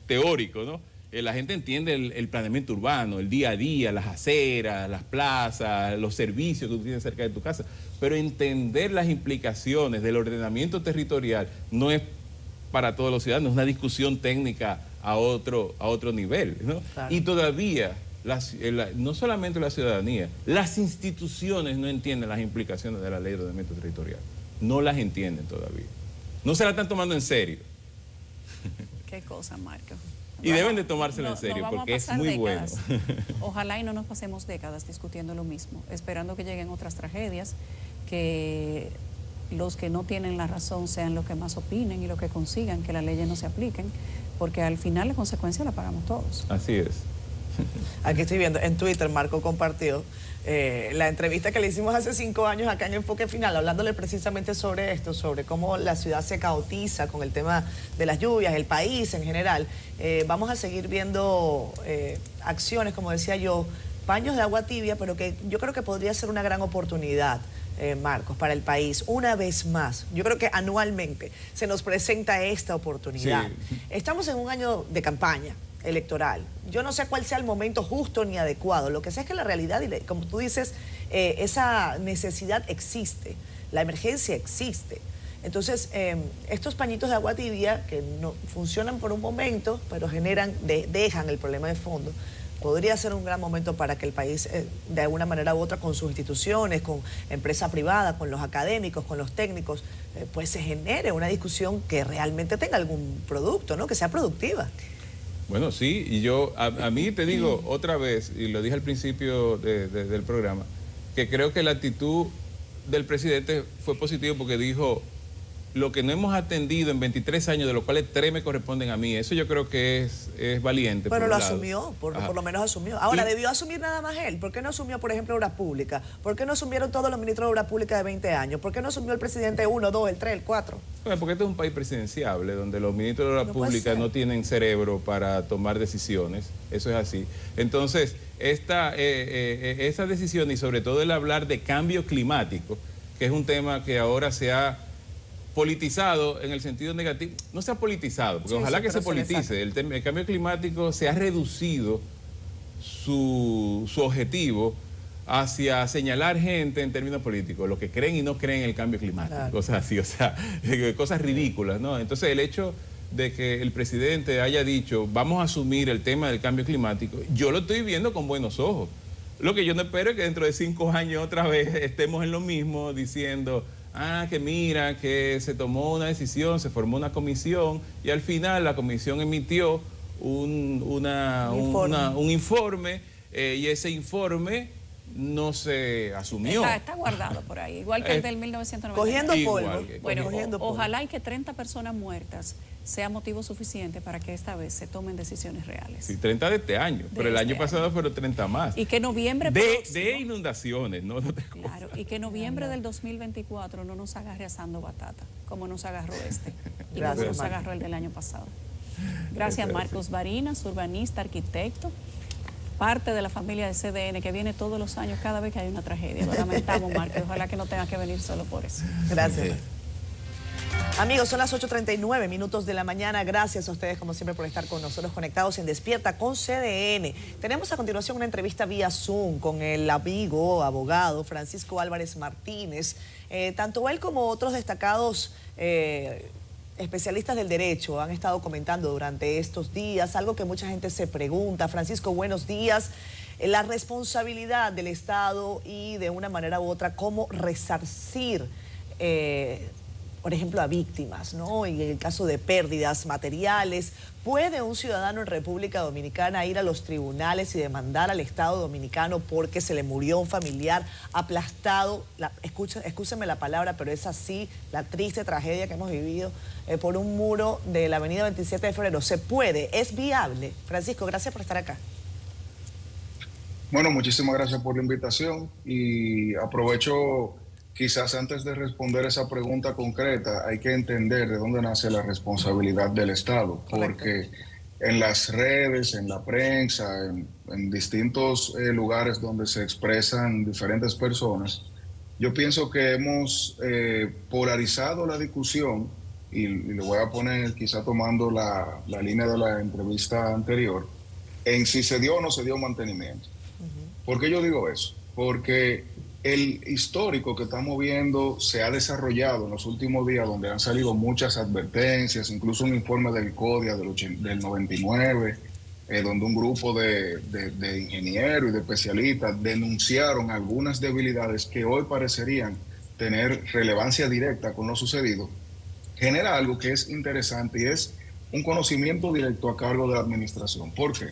teórico, ¿no? La gente entiende el planeamiento urbano, el día a día, las aceras, las plazas, los servicios que tú tienes cerca de tu casa, pero entender las implicaciones del ordenamiento territorial no es para todos los ciudadanos, es una discusión técnica a otro nivel, ¿no? Claro. Y todavía, no solamente la ciudadanía, las instituciones no entienden las implicaciones de la ley de ordenamiento territorial, no las entienden todavía, no se la están tomando en serio. Qué cosa, Marco. Y deben de tomárselo en serio, porque es muy bueno. Ojalá y no nos pasemos décadas discutiendo lo mismo, esperando que lleguen otras tragedias, que los que no tienen la razón sean los que más opinen y los que consigan que las leyes no se apliquen, porque al final la consecuencia la pagamos todos. Así es. Aquí estoy viendo, en Twitter Marco compartió la entrevista que le hicimos hace 5 años acá en Enfoque Final, hablándole precisamente sobre esto, sobre cómo la ciudad se caotiza con el tema de las lluvias, el país en general. Vamos a seguir viendo acciones, como decía yo, paños de agua tibia, pero que yo creo que podría ser una gran oportunidad, Marcos, para el país. Una vez más, yo creo que anualmente se nos presenta esta oportunidad. Sí. Estamos en un año de campaña electoral. Yo no sé cuál sea el momento justo ni adecuado. Lo que sé es que la realidad, y como tú dices, esa necesidad existe, la emergencia existe. Entonces, estos pañitos de agua tibia que no funcionan por un momento, pero dejan el problema de fondo, podría ser un gran momento para que el país, de alguna manera u otra, con sus instituciones, con empresa privada, con los académicos, con los técnicos, pues se genere una discusión que realmente tenga algún producto, ¿no? Que sea productiva. Bueno, sí, y yo, a mí te digo otra vez, y lo dije al principio del programa, que creo que la actitud del presidente fue positiva porque dijo, lo que no hemos atendido en 23 años, de los cuales 3 me corresponden a mí, eso yo creo que es valiente. Pero lo asumió, por lo menos asumió. Ahora, ¿debió asumir nada más él? ¿Por qué no asumió, por ejemplo, Obras Públicas? ¿Por qué no asumieron todos los ministros de Obras Públicas de 20 años? ¿Por qué no asumió el presidente 1, 2, el 3, el 4? Bueno, porque este es un país presidenciable, donde los ministros de Obras Públicas no tienen cerebro para tomar decisiones, eso es así. Entonces, esa decisión, y sobre todo el hablar de cambio climático, que es un tema que ahora se ha politizado en el sentido negativo, no se ha politizado, porque ojalá que se politice. El cambio climático se ha reducido su objetivo hacia señalar gente en términos políticos, los que creen y no creen en el cambio climático, cosas así, o sea, cosas ridículas, ¿no? Entonces el hecho de que el presidente haya dicho, vamos a asumir el tema del cambio climático, yo lo estoy viendo con buenos ojos. Lo que yo no espero es que dentro de 5 años otra vez estemos en lo mismo diciendo, que mira, que se tomó una decisión, se formó una comisión y al final la comisión emitió un informe y ese informe no se asumió. Está guardado por ahí, igual que el del 1990. Cogiendo polvo. Bueno, ojalá y que 30 personas muertas sea motivo suficiente para que esta vez se tomen decisiones reales. Sí, 30 de este año, pero el año pasado fueron 30 más. Y que noviembre de inundaciones, no te Claro, y que noviembre del 2024 no nos agarre asando batata, como nos agarró y como nos agarró el del año pasado. Gracias, Marcos Barinas, urbanista, arquitecto, parte de la familia de CDN, que viene todos los años cada vez que hay una tragedia. Lo lamentamos, Marcos, ojalá que no tenga que venir solo por eso. Gracias. Amigos, son las 8:39 minutos de la mañana. Gracias a ustedes, como siempre, por estar con nosotros conectados en Despierta con CDN. Tenemos a continuación una entrevista vía Zoom con el amigo, abogado Francisco Álvarez Martínez. Tanto él como otros destacados especialistas del derecho han estado comentando durante estos días algo que mucha gente se pregunta. Francisco, buenos días. La responsabilidad del Estado y, de una manera u otra, cómo resarcir por ejemplo, a víctimas, ¿no? Y en el caso de pérdidas materiales, ¿puede un ciudadano en República Dominicana ir a los tribunales y demandar al Estado dominicano porque se le murió un familiar aplastado? Escúcheme la palabra, pero es así, la triste tragedia que hemos vivido por un muro de la avenida 27 de febrero. ¿Se puede? ¿Es viable? Francisco, gracias por estar acá. Bueno, muchísimas gracias por la invitación y aprovecho. Quizás antes de responder esa pregunta concreta, hay que entender de dónde nace la responsabilidad del Estado, porque en las redes, en la prensa, en distintos lugares donde se expresan diferentes personas, yo pienso que hemos polarizado la discusión, y le voy a poner, quizá tomando la línea de la entrevista anterior, en si se dio o no se dio mantenimiento. ¿Por qué yo digo eso? Porque el histórico que estamos viendo se ha desarrollado en los últimos días, donde han salido muchas advertencias, incluso un informe del CODIA del 99, donde un grupo de ingenieros y de especialistas denunciaron algunas debilidades que hoy parecerían tener relevancia directa con lo sucedido, genera algo que es interesante y es un conocimiento directo a cargo de la administración. ¿Por qué?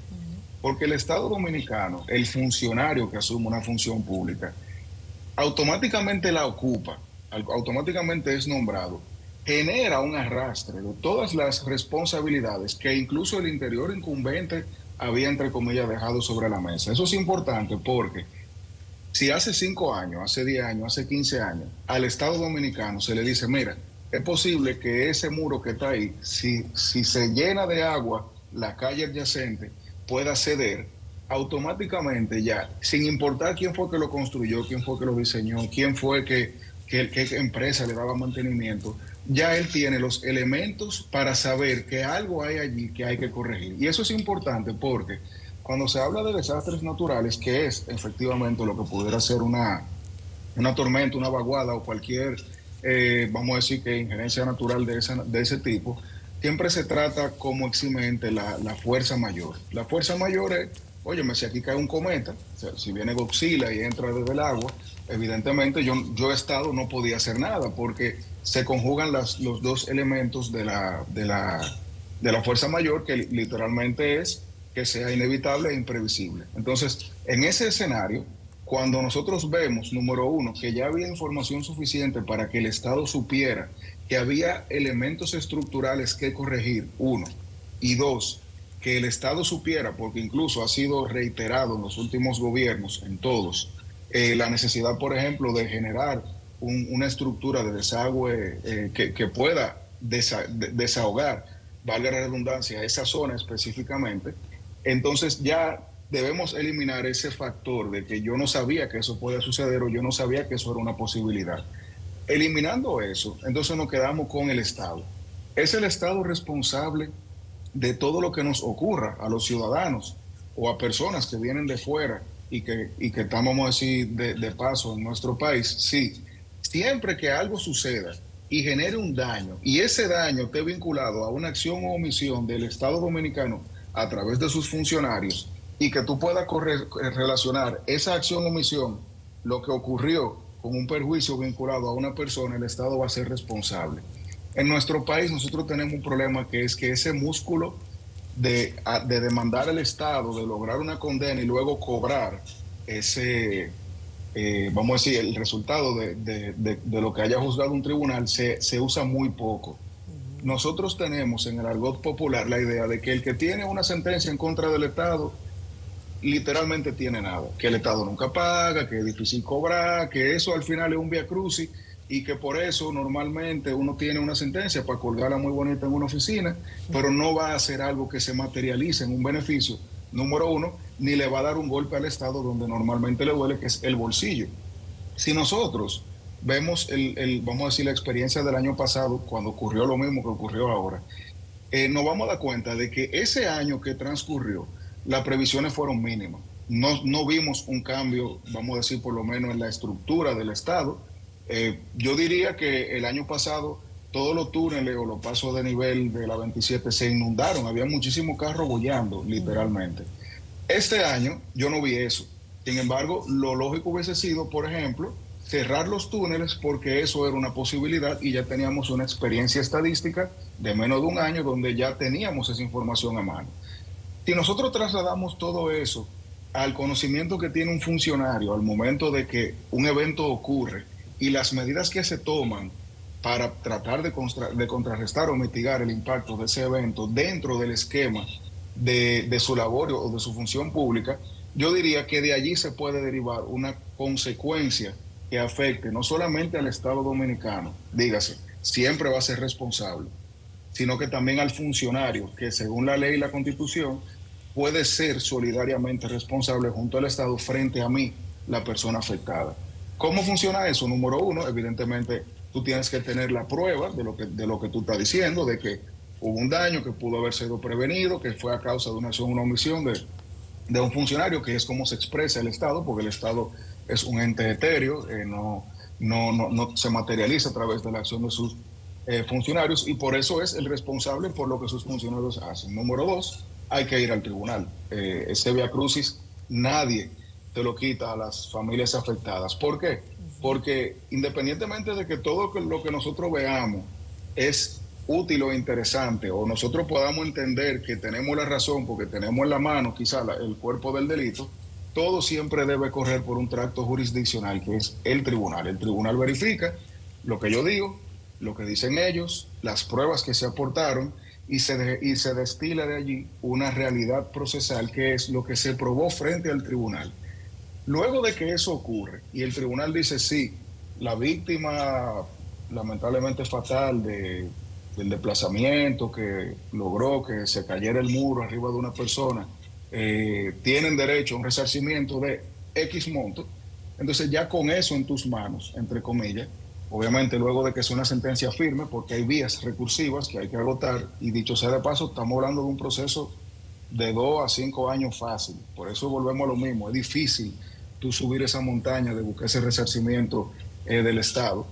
Porque el Estado dominicano, el funcionario que asume una función pública, automáticamente la ocupa, automáticamente es nombrado, genera un arrastre de todas las responsabilidades que incluso el interior incumbente había, entre comillas, dejado sobre la mesa. Eso es importante porque si hace 5 años, hace 10 años, hace 15 años, al Estado dominicano se le dice, mira, es posible que ese muro que está ahí, si se llena de agua, la calle adyacente pueda ceder, automáticamente ya, sin importar quién fue que lo construyó, quién fue que lo diseñó, quién fue qué empresa le daba mantenimiento, ya él tiene los elementos para saber que algo hay allí que hay que corregir. Y eso es importante porque cuando se habla de desastres naturales, que es efectivamente lo que pudiera ser una tormenta, una vaguada o cualquier, vamos a decir que injerencia natural de ese tipo, siempre se trata como eximente la fuerza mayor. La fuerza mayor es óyeme, si aquí cae un cometa, o sea, si viene Godzilla y entra desde el agua, evidentemente yo Estado no podía hacer nada porque se conjugan los dos elementos de la fuerza mayor, que literalmente es que sea inevitable e imprevisible. Entonces, en ese escenario, cuando nosotros vemos, número uno, que ya había información suficiente para que el Estado supiera que había elementos estructurales que corregir, uno, y dos, que el Estado supiera, porque incluso ha sido reiterado en los últimos gobiernos, en todos, la necesidad, por ejemplo, de generar una estructura de desagüe que pueda desahogar, valga la redundancia, esa zona específicamente. Entonces ya debemos eliminar ese factor de que yo no sabía que eso podía suceder o yo no sabía que eso era una posibilidad. Eliminando eso, entonces nos quedamos con el Estado. ¿Es el Estado responsable de todo lo que nos ocurra a los ciudadanos o a personas que vienen de fuera y que estamos, vamos a decir, de paso en nuestro país? Sí, siempre que algo suceda y genere un daño y ese daño esté vinculado a una acción o omisión del Estado Dominicano a través de sus funcionarios y que tú puedas relacionar esa acción o omisión, lo que ocurrió, con un perjuicio vinculado a una persona, el Estado va a ser responsable. En nuestro país nosotros tenemos un problema que es que ese músculo de demandar al Estado, de lograr una condena y luego cobrar ese, vamos a decir, el resultado de lo que haya juzgado un tribunal se usa muy poco. Nosotros tenemos en el argot popular la idea de que el que tiene una sentencia en contra del Estado literalmente tiene nada, que el Estado nunca paga, que es difícil cobrar, que eso al final es un vía crucis y que por eso normalmente uno tiene una sentencia para colgarla muy bonita en una oficina, pero no va a hacer algo que se materialice en un beneficio, número uno, ni le va a dar un golpe al Estado donde normalmente le duele, que es el bolsillo. Si nosotros vemos vamos a decir, la experiencia del año pasado, cuando ocurrió lo mismo que ocurrió ahora, nos vamos a dar cuenta de que ese año que transcurrió, las previsiones fueron mínimas. No vimos un cambio, vamos a decir, por lo menos en la estructura del Estado. Yo diría que el año pasado todos los túneles o los pasos de nivel de la 27 se inundaron, había muchísimos carros bollando, literalmente. Este año yo no vi eso. Sin embargo, lo lógico hubiese sido, por ejemplo, cerrar los túneles porque eso era una posibilidad y ya teníamos una experiencia estadística de menos de un año donde ya teníamos esa información a mano. Si nosotros trasladamos todo eso al conocimiento que tiene un funcionario al momento de que un evento ocurre y las medidas que se toman para tratar de contrarrestar o mitigar el impacto de ese evento dentro del esquema de su labor o de su función pública, yo diría que de allí se puede derivar una consecuencia que afecte no solamente al Estado Dominicano, dígase, siempre va a ser responsable, sino que también al funcionario, que según la ley y la Constitución puede ser solidariamente responsable junto al Estado frente a mí, la persona afectada. ¿Cómo funciona eso? Número uno, evidentemente tú tienes que tener la prueba de lo que tú estás diciendo, de que hubo un daño que pudo haber sido prevenido, que fue a causa de una acción o una omisión de un funcionario, que es como se expresa el Estado, porque el Estado es un ente etéreo, no se materializa a través de la acción de sus funcionarios y por eso es el responsable por lo que sus funcionarios hacen. Número dos, hay que ir al tribunal. Ese vía crucis nadie te lo quita a las familias afectadas. ¿Por qué? Porque independientemente de que todo lo que nosotros veamos es útil o interesante, o nosotros podamos entender que tenemos la razón porque tenemos en la mano quizá el cuerpo del delito, todo siempre debe correr por un tracto jurisdiccional que es el tribunal. El tribunal verifica lo que yo digo, lo que dicen ellos, las pruebas que se aportaron y se destila de allí una realidad procesal que es lo que se probó frente al tribunal. Luego de que eso ocurre y el tribunal dice sí, la víctima lamentablemente fatal del desplazamiento que logró que se cayera el muro arriba de una persona, tienen derecho a un resarcimiento de X monto, entonces ya con eso en tus manos, entre comillas, obviamente luego de que sea una sentencia firme, porque hay vías recursivas que hay que agotar, y dicho sea de paso, estamos hablando de un proceso de 2 a 5 años fácil, por eso volvemos a lo mismo, es difícil tú subir esa montaña de buscar ese resarcimiento del Estado.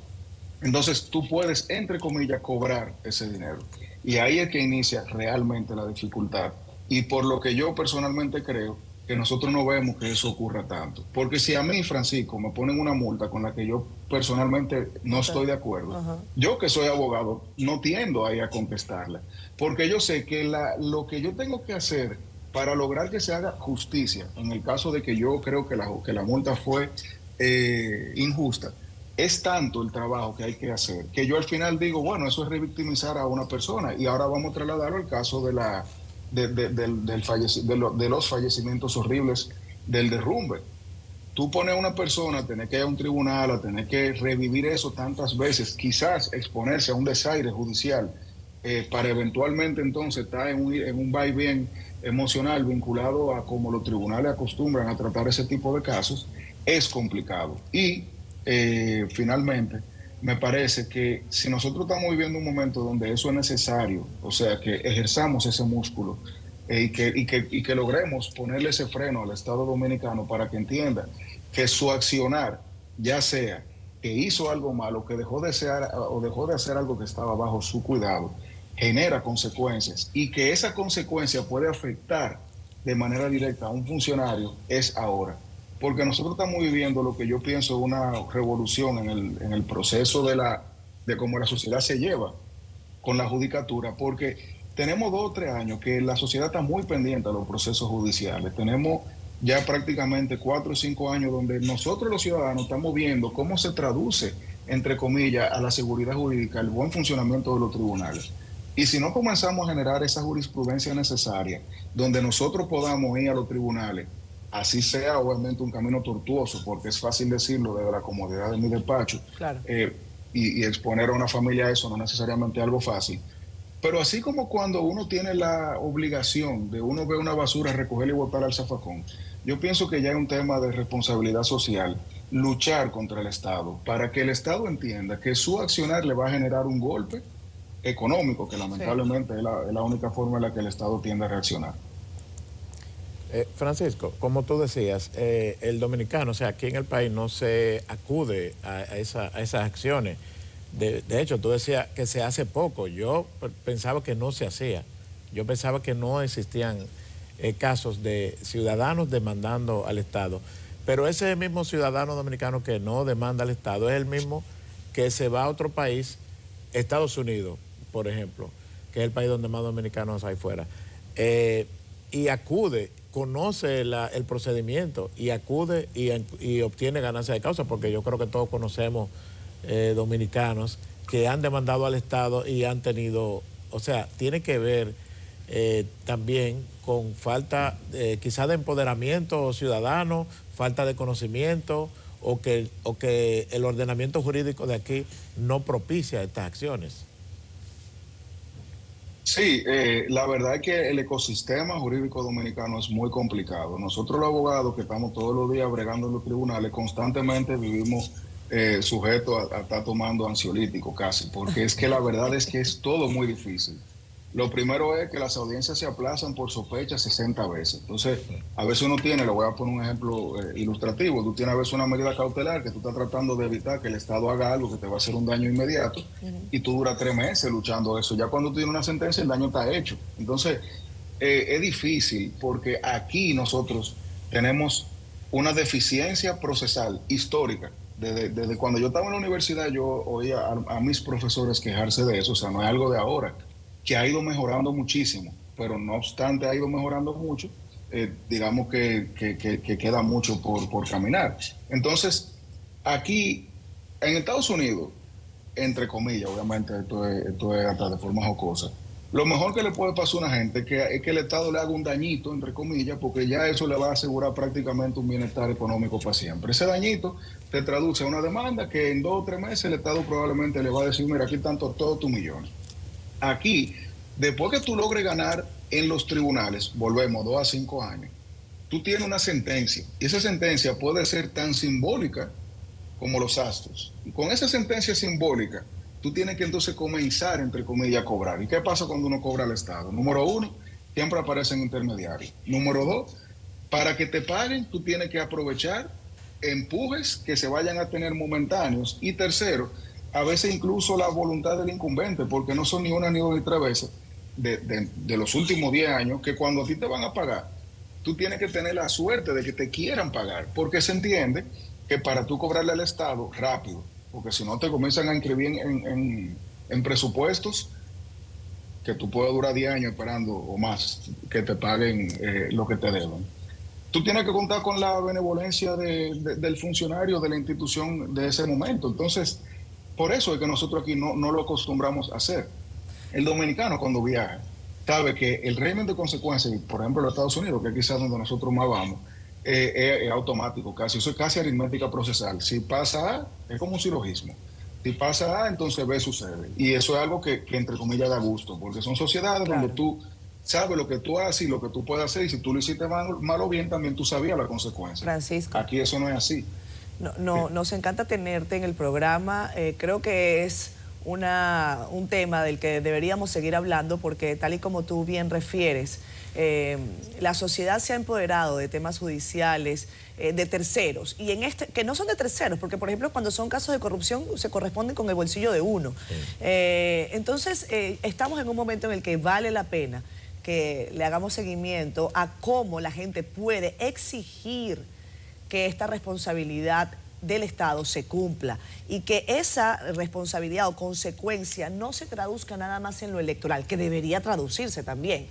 Entonces tú puedes, entre comillas, cobrar ese dinero. Y ahí es que inicia realmente la dificultad. Y por lo que yo personalmente creo que nosotros no vemos que eso ocurra tanto. Porque si a mí, Francisco, me ponen una multa con la que yo personalmente no estoy de acuerdo, yo que soy abogado no tiendo ahí a contestarla, porque yo sé que lo que yo tengo que hacer para lograr que se haga justicia, en el caso de que yo creo que la multa fue injusta, es tanto el trabajo que hay que hacer, que yo al final digo, bueno, eso es revictimizar a una persona, y ahora vamos a trasladarlo al caso de los fallecimientos horribles del derrumbe. Tú pones a una persona a tener que ir a un tribunal, a tener que revivir eso tantas veces, quizás exponerse a un desaire judicial, para eventualmente entonces estar en un vaivén emocional vinculado a cómo los tribunales acostumbran a tratar ese tipo de casos, es complicado. Y finalmente, me parece que si nosotros estamos viviendo un momento donde eso es necesario, o sea, que ejerzamos ese músculo y que logremos ponerle ese freno al Estado Dominicano para que entienda que su accionar, ya sea que hizo algo malo, que dejó de hacer algo que estaba bajo su cuidado, genera consecuencias y que esa consecuencia puede afectar de manera directa a un funcionario, es ahora. Porque nosotros estamos viviendo lo que yo pienso una revolución en el proceso de cómo la sociedad se lleva con la judicatura, porque tenemos 2 o 3 años que la sociedad está muy pendiente a los procesos judiciales. Tenemos ya prácticamente 4 o 5 años donde nosotros los ciudadanos estamos viendo cómo se traduce, entre comillas, a la seguridad jurídica, el buen funcionamiento de los tribunales. Y si no comenzamos a generar esa jurisprudencia necesaria, donde nosotros podamos ir a los tribunales, así sea obviamente un camino tortuoso, porque es fácil decirlo desde la comodidad de mi despacho, claro. Y exponer a una familia a eso no necesariamente algo fácil. Pero así como cuando uno tiene la obligación de uno ver una basura, recogerla y botarla al zafacón, yo pienso que ya hay un tema de responsabilidad social, luchar contra el Estado, para que el Estado entienda que su accionar le va a generar un golpe económico, que lamentablemente es la única forma en la que el Estado tiende a reaccionar. Francisco, como tú decías, el dominicano, o sea, aquí en el país no se acude a esas acciones. De hecho, tú decías que se hace poco. Yo pensaba que no se hacía. Yo pensaba que no existían casos de ciudadanos demandando al Estado. Pero ese mismo ciudadano dominicano que no demanda al Estado es el mismo que se va a otro país, Estados Unidos, por ejemplo, que es el país donde más dominicanos hay fuera, y acude, conoce el procedimiento y acude y obtiene ganancia de causa, porque yo creo que todos conocemos dominicanos que han demandado al Estado y han tenido, o sea, tiene que ver también con falta quizás de empoderamiento ciudadano, falta de conocimiento o que el ordenamiento jurídico de aquí no propicia estas acciones. Sí, la verdad es que el ecosistema jurídico dominicano es muy complicado. Nosotros los abogados que estamos todos los días bregando en los tribunales, constantemente vivimos sujetos a estar tomando ansiolíticos casi, porque es que la verdad es que es todo muy difícil. Lo primero es que las audiencias se aplazan por sospecha 60 veces. Entonces, a veces uno tiene, le voy a poner un ejemplo ilustrativo, tú tienes a veces una medida cautelar que tú estás tratando de evitar que el Estado haga algo que te va a hacer un daño inmediato, y tú duras 3 meses luchando eso. Ya cuando tú tienes una sentencia, el daño está hecho. Entonces, es difícil porque aquí nosotros tenemos una deficiencia procesal histórica. Desde cuando yo estaba en la universidad, yo oía a mis profesores quejarse de eso, o sea, no es algo de ahora, que ha ido mejorando muchísimo, pero no obstante ha ido mejorando mucho, digamos que queda mucho por caminar. Entonces, aquí en Estados Unidos, entre comillas, obviamente esto es hasta de forma jocosa, lo mejor que le puede pasar a una gente es que el Estado le haga un dañito, entre comillas, porque ya eso le va a asegurar prácticamente un bienestar económico para siempre. Ese dañito te traduce a una demanda que en 2 o 3 meses el Estado probablemente le va a decir, mira, aquí están todos tus millones. Aquí, después que tú logres ganar en los tribunales, volvemos 2 a 5 años, tú tienes una sentencia, y esa sentencia puede ser tan simbólica como los astros. Y con esa sentencia simbólica, tú tienes que entonces comenzar, entre comillas, a cobrar. ¿Y qué pasa cuando uno cobra al Estado? Número 1, siempre aparecen intermediarios. Número 2, para que te paguen, tú tienes que aprovechar empujes que se vayan a tener momentáneos. Y tercero, a veces incluso la voluntad del incumbente, porque no son ni una, ni 2, ni 3 veces de los últimos 10 años que cuando a ti te van a pagar, tú tienes que tener la suerte de que te quieran pagar, porque se entiende que para tú cobrarle al Estado rápido, porque si no te comienzan a inscribir en presupuestos que tú puedes durar 10 años esperando o más que te paguen lo que te deben. Tú tienes que contar con la benevolencia del funcionario de la institución de ese momento. Entonces, por eso es que nosotros aquí no lo acostumbramos a hacer. El dominicano cuando viaja sabe que el régimen de consecuencias, por ejemplo en los Estados Unidos, que es quizás donde nosotros más vamos, es automático casi. Eso es casi aritmética procesal. Si pasa A, es como un silogismo. Si pasa A, entonces B sucede. Y eso es algo que entre comillas da gusto, porque son sociedades donde tú sabes lo que tú haces y lo que tú puedes hacer, y si tú lo hiciste mal o bien, también tú sabías la consecuencia. Francisco. Aquí eso no es así. Nos encanta tenerte en el programa. Creo que es un tema del que deberíamos seguir hablando, porque tal y como tú bien refieres, la sociedad se ha empoderado de temas judiciales, de terceros, y que no son de terceros, porque por ejemplo cuando son casos de corrupción se corresponden con el bolsillo de uno. Entonces estamos en un momento en el que vale la pena que le hagamos seguimiento a cómo la gente puede exigir que esta responsabilidad del Estado se cumpla y que esa responsabilidad o consecuencia no se traduzca nada más en lo electoral, que debería traducirse también,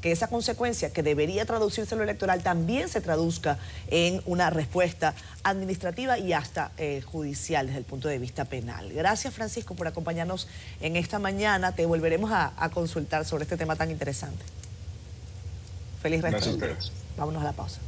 que esa consecuencia que debería traducirse en lo electoral también se traduzca en una respuesta administrativa y hasta judicial desde el punto de vista penal. Gracias, Francisco, por acompañarnos en esta mañana. Te volveremos a consultar sobre este tema tan interesante. Feliz resto del día. Vámonos a la pausa.